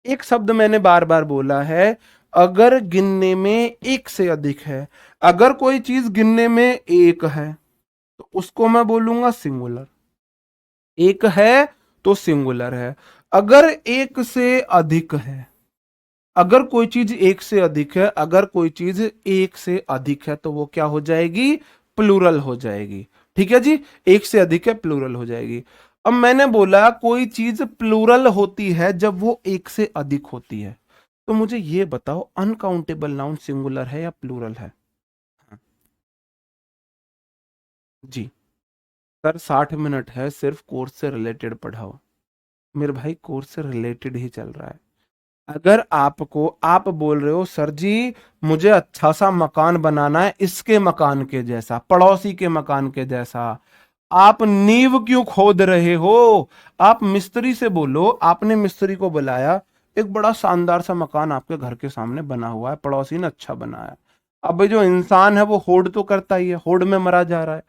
एक शब्द मैंने बार बार बोला है, अगर गिनने में एक से अधिक है। अगर कोई चीज गिनने में एक है तो उसको मैं बोलूंगा सिंगुलर। एक है तो सिंगुलर है। अगर एक से अधिक है, अगर कोई चीज एक से अधिक है, अगर कोई चीज एक से अधिक है तो वो क्या हो जाएगी? प्लूरल हो जाएगी। ठीक है जी, एक से अधिक है, प्लूरल हो जाएगी। अब मैंने बोला कोई चीज प्लूरल होती है जब वो एक से अधिक होती है। तो मुझे ये बताओ, अनकाउंटेबल नाउन सिंगुलर है या प्लूरल है? हाँ, जी सर, 60 मिनट है, सिर्फ कोर्स से रिलेटेड पढ़ाओ। मेरे भाई कोर्स से रिलेटेड ही चल रहा है। अगर आपको, आप बोल रहे हो सर जी मुझे अच्छा सा मकान बनाना है, इसके मकान के जैसा, पड़ोसी के मकान के जैसा, आप नींव क्यों खोद रहे हो? आप मिस्त्री से बोलो। आपने मिस्त्री को बुलाया, एक बड़ा शानदार सा मकान आपके घर के सामने बना हुआ है, पड़ोसी ने अच्छा बनाया। अब जो इंसान है वो होड़ तो करता ही है, होड़ में मरा जा रहा है।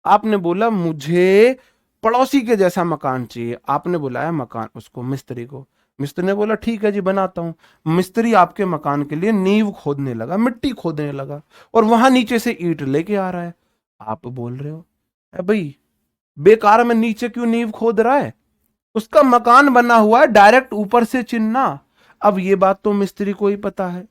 आपने बोला मुझे पड़ोसी के जैसा मकान चाहिए। आपने बुलाया मकान उसको, मिस्त्री को। मिस्त्री ने बोला ठीक है जी बनाता हूं। मिस्त्री आपके मकान के लिए नींव खोदने लगा, मिट्टी खोदने लगा, और वहां नीचे से ईंट लेके आ रहा है। आप बोल रहे हो भाई बेकार में नीचे क्यों नींव खोद रहा है? उसका मकान बना हुआ है, डायरेक्ट ऊपर से चिन्ना। अब ये बात तो मिस्त्री को ही पता है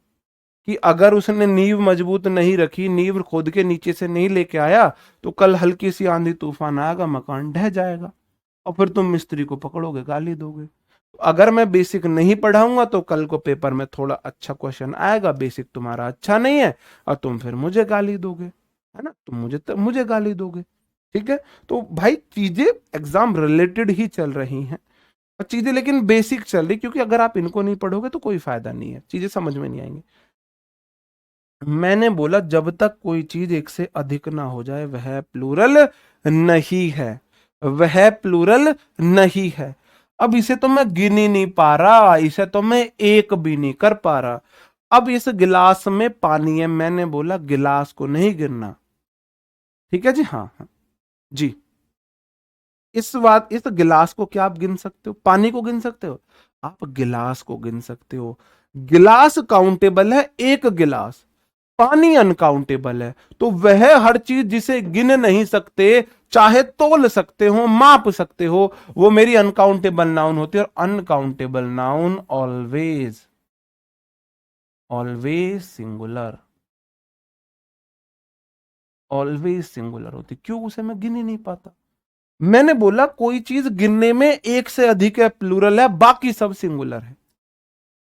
कि अगर उसने नींव मजबूत नहीं रखी, नींव खोद के नीचे से नहीं लेके आया, तो कल हल्की सी आंधी तूफान आएगा, मकान ढह जाएगा, और फिर तुम मिस्त्री को पकड़ोगे, गाली दोगे। तो अगर मैं बेसिक नहीं पढ़ाऊंगा तो कल को पेपर में थोड़ा अच्छा क्वेश्चन आएगा, बेसिक तुम्हारा अच्छा नहीं है, और तुम फिर मुझे गाली दोगे, है ना? तुम मुझे गाली दोगे। ठीक है, तो भाई चीजें एग्जाम रिलेटेड ही चल रही हैं, और चीजें लेकिन बेसिक चल रही, क्योंकि अगर आप इनको नहीं पढ़ोगे तो कोई फायदा नहीं है, चीजें समझ में नहीं आएंगी। मैंने बोला जब तक कोई चीज एक से अधिक ना हो जाए वह प्लूरल नहीं है, वह प्लूरल नहीं है। अब इसे तो मैं गिन ही नहीं पा रहा, इसे तो मैं एक भी नहीं कर पा रहा। अब इस गिलास में पानी है, मैंने बोला गिलास को नहीं गिनना। ठीक है जी, हाँ हाँ जी। इस गिलास को क्या आप गिन सकते हो? पानी को गिन सकते हो? आप गिलास को गिन सकते हो। गिलास काउंटेबल है, एक गिलास। पानी अनकाउंटेबल है। तो वह हर चीज जिसे गिन नहीं सकते, चाहे तोल सकते हो, माप सकते हो, वो मेरी अनकाउंटेबल नाउन होती है। और uncountable noun always, always singular, always singular होती। क्यों? उसे मैं गिन ही नहीं पाता। मैंने बोला कोई चीज गिनने में एक से अधिक है, प्लूरल है, बाकी सब सिंगुलर है।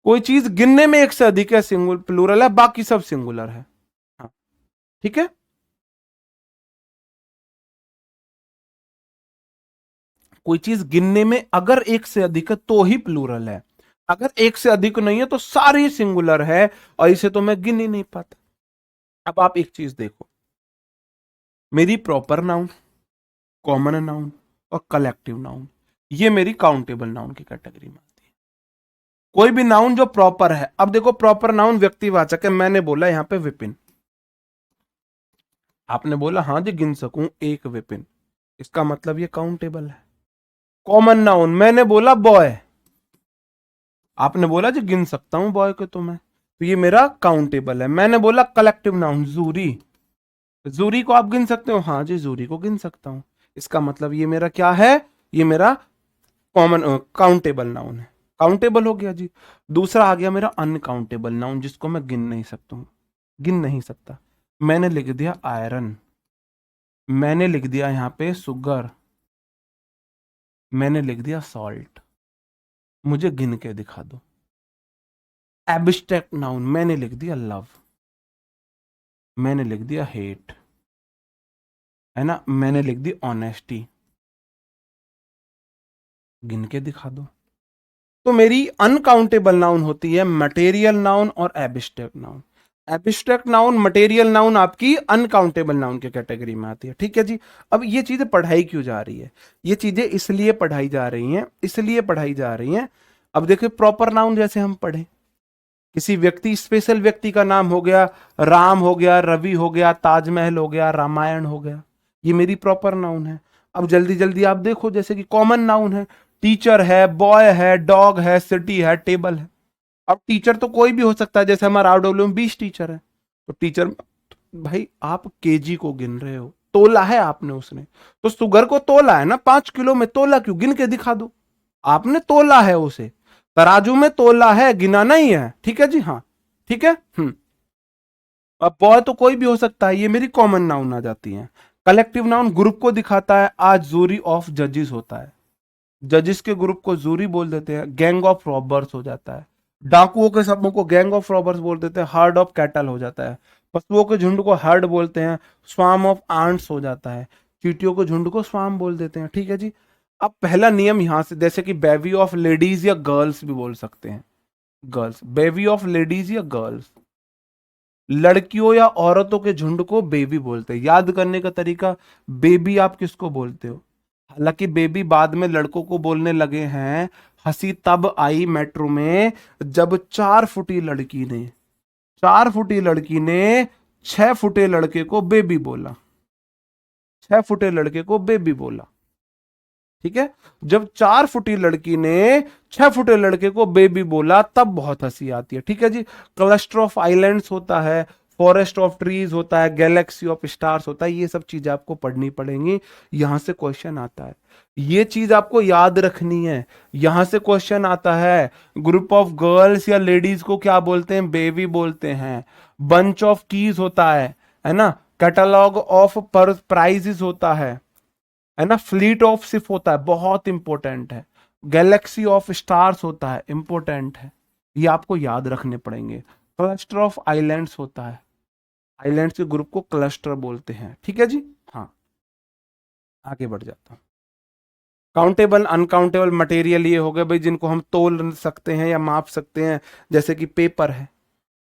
कोई चीज गिनने में एक से अधिक है, सिंगुलर प्लूरल है, बाकी सब सिंगुलर है। हाँ, ठीक है। कोई चीज गिनने में अगर एक से अधिक है तो ही प्लूरल है, अगर एक से अधिक नहीं है तो सारी सिंगुलर है, और इसे तो मैं गिन ही नहीं पाता। अब आप एक चीज देखो, मेरी प्रॉपर नाउन, कॉमन नाउन और कलेक्टिव नाउन, ये मेरी काउंटेबल नाउन की कैटेगरी में आती है। कोई भी नाउन जो प्रॉपर है, अब देखो प्रॉपर नाउन व्यक्तिवाचक है, मैंने बोला यहां पे विपिन, आपने बोला हाँ जी गिन सकूं एक विपिन, इसका मतलब ये काउंटेबल है। कॉमन नाउन, मैंने बोला बॉय, आपने बोला जी गिन सकता हूं बॉय को तो मैं, तो ये मेरा काउंटेबल है। मैंने बोला कलेक्टिव नाउन जूरी, जूरी को आप गिन सकते हो? हाँ जी, जूरी को गिन सकता हूं। इसका मतलब ये मेरा क्या है? ये मेरा कॉमन काउंटेबल नाउन है। काउंटेबल हो गया जी। दूसरा आ गया मेरा अनकाउंटेबल नाउन, जिसको मैं गिन नहीं सकता हूं, गिन नहीं सकता। मैंने लिख दिया आयरन, मैंने लिख दिया यहां पे सुगर, मैंने लिख दिया सॉल्ट। मुझे गिन के दिखा दो। एब्स्ट्रैक्ट नाउन, मैंने लिख दिया लव, मैंने लिख दिया हेट, है ना, मैंने लिख दी ऑनेस्टी। गिन के दिखा दो। तो मेरी अनकाउंटेबल नाउन होती है मटेरियल नाउन और abstract noun. Abstract noun, material noun आपकी अनकाउंटेबल नाउन के कैटेगरी में आती है। ठीक है जी। अब ये चीजें पढ़ाई क्यों जा रही है? ये चीजें इसलिए पढ़ाई जा रही हैं, इसलिए पढ़ाई जा रही हैं। अब देखिए, प्रॉपर नाउन जैसे हम पढ़े, किसी व्यक्ति, स्पेशल व्यक्ति का नाम हो गया, राम हो गया, रवि हो गया, ताजमहल हो गया, रामायण हो गया, ये मेरी प्रॉपर नाउन है। अब जल्दी जल्दी आप देखो, जैसे कि कॉमन नाउन है, टीचर है, बॉय है, डॉग है, सिटी है, टेबल है। अब टीचर तो कोई भी हो सकता है, जैसे हमारा आरडब्ल्यू में 20 टीचर है, तो टीचर, भाई आप केजी को गिन रहे हो, तोला है आपने उसने, तो शुगर को तोला है ना, 5 किलो में तोला क्यों? गिन के दिखा दो। आपने तोला है उसे, तराजू में तोला है, गिना नहीं है। ठीक है जी, हाँ, ठीक है। अब बॉय तो कोई भी हो सकता है, ये मेरी कॉमन नाउन आ जाती है। कलेक्टिव नाउन ग्रुप को दिखाता है, आज जूरी ऑफ जजेस होता है, जजेस के ग्रुप को जूरी बोल देते हैं। गैंग ऑफ रॉबर्स हो जाता है, डाकुओं के समूह को गैंग ऑफ रॉबर्स बोल देते हैं। हर्ड ऑफ कैटल हो जाता है, पशुओं के झुंड को हर्ड बोलते हैं। स्वाम ऑफ आंट्स हो जाता है, चींटियों के झुंड को स्वाम बोल देते हैं। ठीक है जी। अब पहला नियम यहां से, जैसे कि बेवी ऑफ लेडीज या गर्ल्स भी बोल सकते हैं, गर्ल्स, बेवी ऑफ लेडीज या गर्ल्स। लड़कियों या औरतों के झुंड को बेबी बोलते हैं। याद करने का तरीका, बेबी आप किसको बोलते हो? हालांकि बेबी बाद में लड़कों को बोलने लगे हैं। हंसी तब आई मेट्रो में जब 4 फुटी लड़की ने, 4 फुटी लड़की ने 6 फुटे लड़के को बेबी बोला, 6 फुटे लड़के को बेबी बोला। ठीक है। जब 4 फुटी लड़की ने 6 फुटे लड़के को बेबी बोला, तब बहुत हंसी आती है। ठीक है जी। क्लस्टर ऑफ आइलैंड्स होता है, फॉरेस्ट ऑफ ट्रीज होता है, गैलेक्सी ऑफ स्टार्स होता है। ये सब चीजें आपको पढ़नी पड़ेंगी, यहां से क्वेश्चन आता है, ये चीज आपको याद रखनी है। यहां से क्वेश्चन आता है, ग्रुप ऑफ गर्ल्स या लेडीज को क्या बोलते हैं? बेबी बोलते हैं। बंच ऑफ कीज होता है ना, कैटलॉग ऑफ प्राइजेस होता है ना, फ्लीट ऑफ शिप होता है, बहुत इंपॉर्टेंट है। गैलेक्सी ऑफ स्टार्स होता है, इंपॉर्टेंट है, ये आपको याद रखने पड़ेंगे। क्लस्टर ऑफ आइलैंड्स होता है, आइलैंड्स के ग्रुप को क्लस्टर बोलते हैं। ठीक है जी, हाँ, आगे बढ़ जाता हूं। काउंटेबल, अनकाउंटेबल मटेरियल ये हो गए भाई, जिनको हम तोल सकते हैं या माप सकते हैं, जैसे कि पेपर है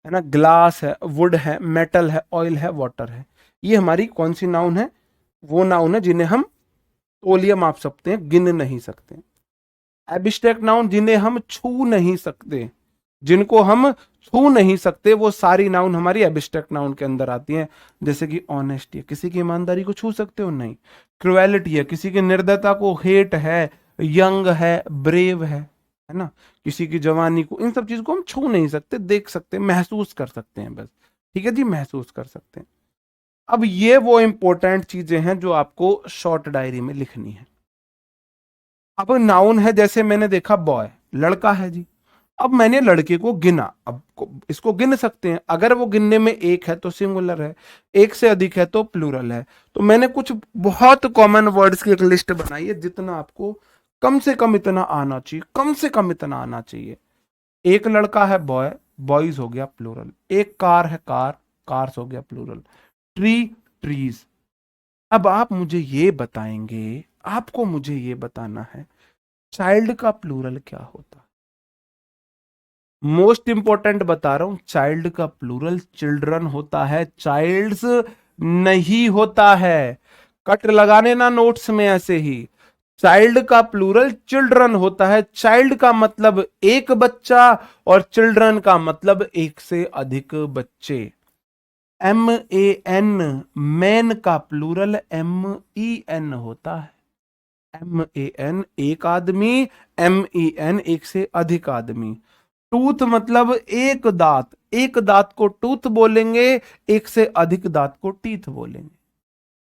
ना, ग्लास है, वुड है, मेटल है, ऑयल है, वाटर है। ये हमारी कौन सी नाउन है? वो नाउन है जिन्हें हम तोलिए माप सकते हैं, गिन नहीं सकते। एब्स्ट्रैक्ट नाउन, जिन्हें हम छू नहीं सकते, जिनको हम छू नहीं सकते, वो सारी नाउन हमारी एब्स्ट्रैक्ट नाउन के अंदर आती हैं। जैसे कि ऑनेस्टी है, किसी की ईमानदारी को छू सकते हो? नहीं। क्रुएलिटी है, किसी की निर्दयता को, हेट है, यंग है, ब्रेव है ना, किसी की जवानी को, इन सब चीज को हम छू नहीं सकते, देख सकते, महसूस कर सकते हैं बस। ठीक है जी, महसूस कर सकते हैं। अब ये वो इंपॉर्टेंट चीजें हैं जो आपको शॉर्ट डायरी में लिखनी है। अब नाउन है, जैसे मैंने देखा बॉय, लड़का है जी। अब मैंने लड़के को गिना, अब इसको गिन सकते हैं, अगर वो गिनने में एक है तो सिंगुलर है, एक से अधिक है तो प्लूरल है। तो मैंने कुछ बहुत कॉमन वर्ड्स की एक लिस्ट बनाई है, जितना आपको कम से कम इतना आना चाहिए, कम से कम इतना आना चाहिए। एक लड़का है बॉय, बॉयज हो गया प्लूरल। एक कार है कार, कार्स हो गया प्लूरल। Tree, trees. अब आप मुझे ये बताएंगे, आपको मुझे ये बताना है, चाइल्ड का प्लूरल क्या होता है? मोस्ट इंपॉर्टेंट बता रहा हूं, चाइल्ड का प्लूरल चिल्ड्रन होता है, चाइल्ड्स नहीं होता है। कट लगाने ना नोट्स में ऐसे ही, चाइल्ड का प्लूरल चिल्ड्रन होता है। चाइल्ड का मतलब एक बच्चा, और चिल्ड्रन का मतलब एक से अधिक बच्चे। MAN, मैन का प्लूरल MEN होता है। MAN एक आदमी, MEN एक से अधिक आदमी। टूथ मतलब एक दांत, एक दांत को टूथ बोलेंगे, एक से अधिक दांत को टीथ बोलेंगे।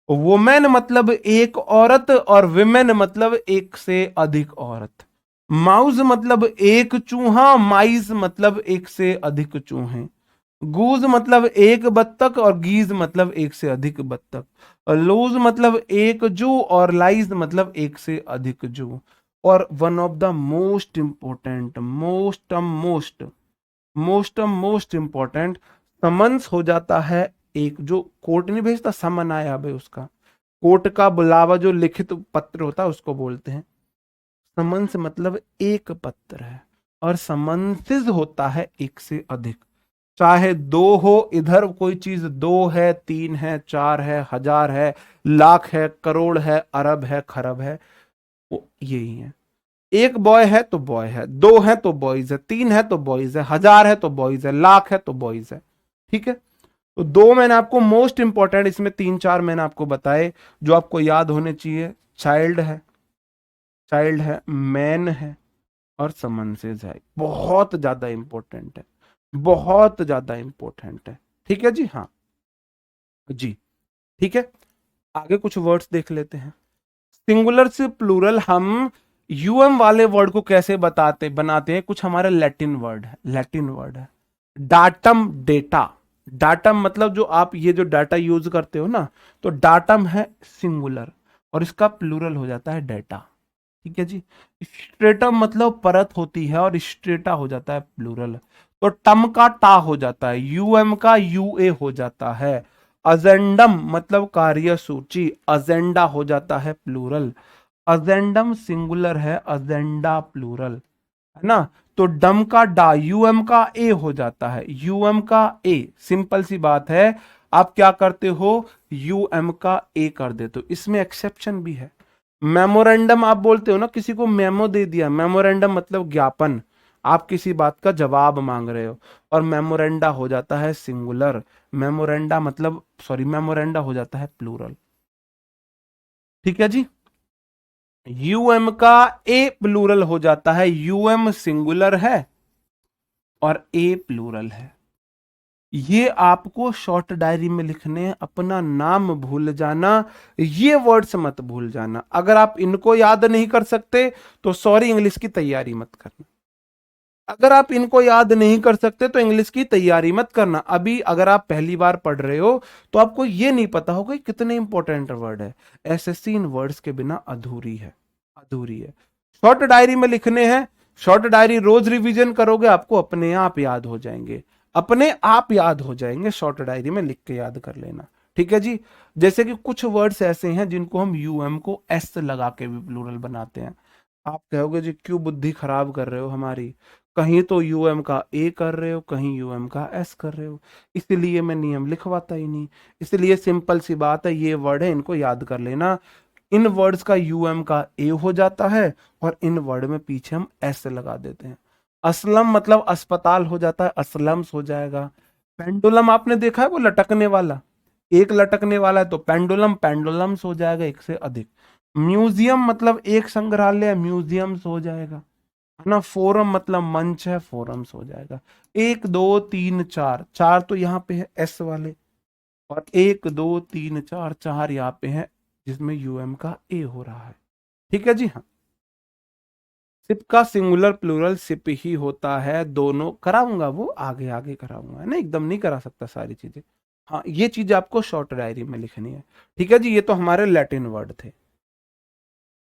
वुमेन मतलब एक औरत, और विमेन मतलब एक से अधिक औरत। माउस मतलब एक चूहा, माइस मतलब एक से अधिक चूहे। गूज मतलब एक बत्तख, और गीज मतलब एक से अधिक बत्तख। और लूज मतलब एक जू, और लाइज मतलब एक से अधिक जू। और one of the most important, most important, summons हो जाता है। एक जो कोर्ट नहीं भेजता, समन आया भाई, उसका कोर्ट का बुलावा जो लिखित पत्र होता है उसको बोलते हैं समन्स। मतलब एक पत्र है, और समन्सिस होता है एक से अधिक। चाहे दो हो, इधर कोई चीज दो है, तीन है, चार है, हजार है, लाख है, करोड़ है, अरब है, खरब है, वो यही है। एक बॉय है तो बॉय है, दो है तो बॉयज है, तीन है तो बॉयज है, हजार है तो बॉयज है, लाख है तो बॉयज है। ठीक है। तो दो मैंने आपको मोस्ट इंपॉर्टेंट, इसमें तीन चार मैंने आपको बताए जो आपको याद होने चाहिए। चाइल्ड है, चाइल्ड है, मैन है, और समन्सेस है। बहुत ज्यादा इंपॉर्टेंट है, बहुत ज्यादा इंपॉर्टेंट है। ठीक है जी, हाँ जी। ठीक है, आगे कुछ वर्ड्स देख लेते हैं। सिंगुलर से प्लूरल हम यूएम वाले वर्ड को कैसे बनाते हैं। कुछ हमारे लैटिन वर्ड है, लैटिन वर्ड है। Datum, data. डाटम मतलब जो आप ये जो डाटा यूज करते हो ना, तो डाटम है सिंगुलर, और इसका प्लूरल हो जाता है डेटा। ठीक है जी। स्ट्रेटम मतलब परत होती है, और स्ट्रेटा हो जाता है प्लूरल। तो टम का टा हो जाता है, यूएम का यूए हो जाता है। अजेंडम मतलब कार्य सूची, अजेंडा हो जाता है प्लूरल। अजेंडम सिंगुलर है, अजेंडा प्लूरल, है ना। तो डम का डा, यूएम का ए हो जाता है, यूएम का ए। सिंपल सी बात है, आप क्या करते हो, यूएम का ए कर देते हो। इसमें एक्सेप्शन भी है। मेमोरेंडम आप बोलते हो ना, किसी को मेमो दे दिया, मेमोरेंडम मतलब ज्ञापन, आप किसी बात का जवाब मांग रहे हो, और मेमोरेंडा हो जाता है सिंगुलर। मेमोरेंडा मतलब सॉरी, मेमोरेंडा हो जाता है प्लूरल। ठीक है जी। यूएम का ए प्लूरल हो जाता है, यूएम सिंगुलर है और ए प्लूरल है। ये आपको शॉर्ट डायरी में लिखने हैं, अपना नाम भूल जाना, ये वर्ड्स मत भूल जाना। अगर आप इनको याद नहीं कर सकते तो सॉरी, इंग्लिश की तैयारी मत करना। अगर आप इनको याद नहीं कर सकते तो इंग्लिश की तैयारी मत करना। अभी अगर आप पहली बार पढ़ रहे हो तो आपको ये नहीं पता होगा कि कितने इंपॉर्टेंट वर्ड है। एसएससी इन वर्ड्स के बिना अधूरी है, अधूरी है। शॉर्ट डायरी में लिखने हैं, शॉर्ट डायरी रोज रिवीजन करोगे, आपको अपने आप याद हो जाएंगे, अपने आप याद हो जाएंगे। शॉर्ट डायरी में लिख के याद कर लेना। ठीक है जी। जैसे कि कुछ वर्ड्स ऐसे हैं जिनको हम यूएम को एस लगा के भी प्लूरल बनाते हैं। आप कहोगे जी क्यों बुद्धि खराब कर रहे हो हमारी, कहीं तो यूएम का ए कर रहे हो, कहीं यूएम का एस कर रहे हो। इसलिए मैं नियम लिखवाता ही नहीं। इसलिए सिंपल सी बात है, ये वर्ड है, इनको याद कर लेना। इन वर्ड्स का यूएम का ए हो जाता है, और इन वर्ड में पीछे हम एस लगा देते हैं। असलम मतलब अस्पताल हो जाता है, असलम्स हो जाएगा। पेंडुलम आपने देखा है, वो लटकने वाला, एक लटकने वाला है तो पेंडुलम, पेंडुलम्स हो जाएगा एक से अधिक। म्यूजियम मतलब एक संग्रहालय, म्यूजियम्स हो जाएगा, है ना। फोरम मतलब मंच है, फोरम्स हो जाएगा। एक दो तीन चार, चार तो यहाँ पे है एस वाले, और एक दो तीन चार, चार यहाँ पे है जिसमें यूएम का ए हो रहा है। ठीक है जी, हाँ। सिप का सिंगुलर प्लूरल सिप ही होता है, दोनों कराऊंगा, वो आगे आगे कराऊंगा, है ना, एकदम नहीं करा सकता सारी चीजें। हाँ, ये चीज आपको शॉर्ट डायरी में लिखनी है। ठीक है जी, ये तो हमारे लैटिन वर्ड थे।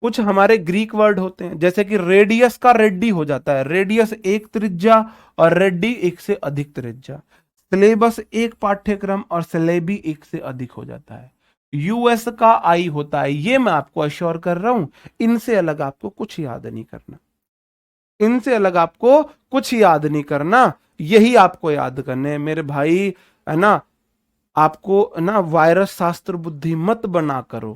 कुछ हमारे ग्रीक वर्ड होते हैं, जैसे कि रेडियस का रेड्डी हो जाता है, रेडियस एक त्रिज्या, और रेड्डी एक से अधिक त्रिज्या। सिलेबस एक पाठ्यक्रम, और सिलेबी एक से अधिक हो जाता है। यूएस का आई होता है, ये मैं आपको अश्योर कर रहा हूं। इनसे अलग आपको कुछ याद नहीं करना, इनसे अलग आपको कुछ याद नहीं करना, यही आपको याद करने हैं मेरे भाई, है ना। आपको ना वायरस शास्त्र बुद्धि मत बना करो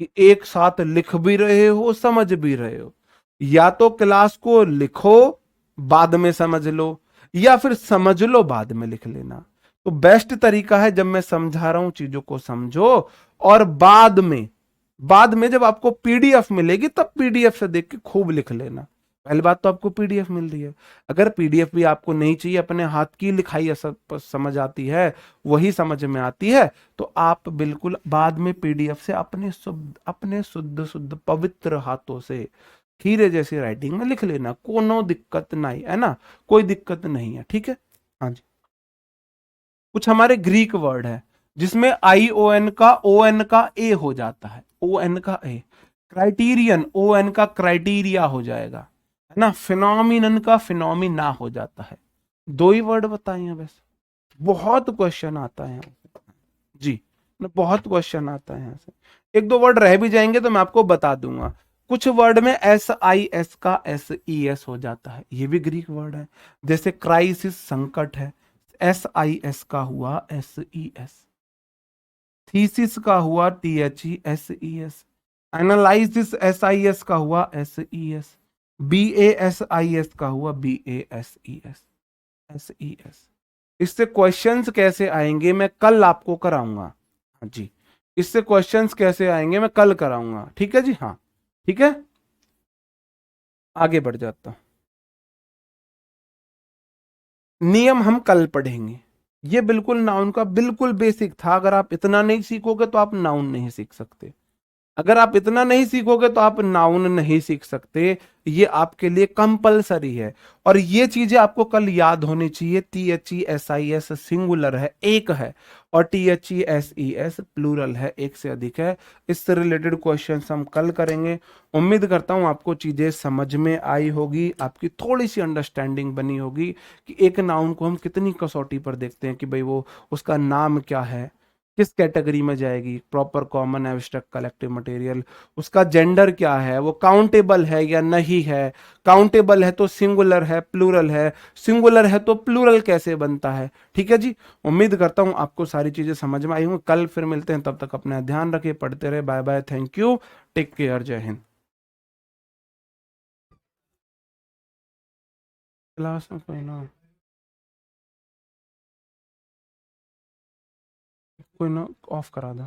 कि एक साथ लिख भी रहे हो समझ भी रहे हो। या तो क्लास को लिखो, बाद में समझ लो, या फिर समझ लो बाद में लिख लेना। तो बेस्ट तरीका है, जब मैं समझा रहा हूं चीजों को समझो, और बाद में जब आपको पीडीएफ मिलेगी तब पीडीएफ से देख के खूब लिख लेना। पहली बात तो आपको पीडीएफ मिल रही है। अगर पीडीएफ भी आपको नहीं चाहिए, अपने हाथ की लिखाई समझ आती है, वही समझ में आती है, तो आप बिल्कुल बाद में पीडीएफ से अपने शुद्ध शुद्ध पवित्र हाथों से हीरे जैसी राइटिंग में लिख लेना, कोनो दिक्कत नहीं है ना, कोई दिक्कत नहीं है, ठीक है। हाँ जी। कुछ हमारे ग्रीक वर्ड है जिसमें आई ओ एन का ए हो जाता है, ओ एन का ए। क्राइटेरियन, ओ एन का क्राइटेरिया हो जाएगा, है ना। फिनोमिनन का फिनोमिना हो जाता है। दो ही वर्ड बताए हैं बस, बहुत क्वेश्चन आता है यहाँ से। जी, बहुत क्वेश्चन आता है यहाँ से। एक दो वर्ड रह भी जाएंगे तो मैं आपको बता दूंगा। कुछ वर्ड में एस आई एस का एस ई एस हो जाता है, ये भी ग्रीक वर्ड है। जैसे क्राइसिस, संकट है, एस आई एस का हुआ एस ई एस। थीसिस का हुआ T H E S E S. Analysis, S I S का हुआ S E S. B A S I S का हुआ B A S E S, S E S. इससे क्वेश्चंस कैसे आएंगे मैं कल आपको कराऊंगा। हाँ जी, इससे क्वेश्चंस कैसे आएंगे मैं कल कराऊंगा, ठीक है जी। हाँ ठीक है, आगे बढ़ जाता हूं। नियम हम कल पढ़ेंगे। ये बिल्कुल नाउन का बिल्कुल बेसिक था, अगर आप इतना नहीं सीखोगे तो आप नाउन नहीं सीख सकते। अगर आप इतना नहीं सीखोगे तो आप नाउन नहीं सीख सकते। ये आपके लिए कंपलसरी है, और ये चीजें आपको कल याद होनी चाहिए। T H E S I S singular है, एक है, और T H E S E S plural है, एक से अधिक है। इससे रिलेटेड क्वेश्चन हम कल करेंगे। उम्मीद करता हूं आपको चीजें समझ में आई होगी, आपकी थोड़ी सी अंडरस्टैंडिंग बनी होगी कि एक नाउन को हम कितनी कसौटी पर देखते हैं कि भाई वो उसका नाम क्या है, किस कैटेगरी में जाएगी, proper common abstract collective material, उसका जेंडर क्या है, वो काउंटेबल है या नहीं है, काउंटेबल है तो सिंगुलर है प्लूरल है, सिंगुलर है तो प्लूरल कैसे बनता है, ठीक है जी। उम्मीद करता हूं आपको सारी चीजें समझ में आई होंगी। कल फिर मिलते हैं, तब तक अपना ध्यान रखिए, पढ़ते रहे। Bye bye, thank you, take care, Jai Hind. Class में कोई ना ऑफ करा दो।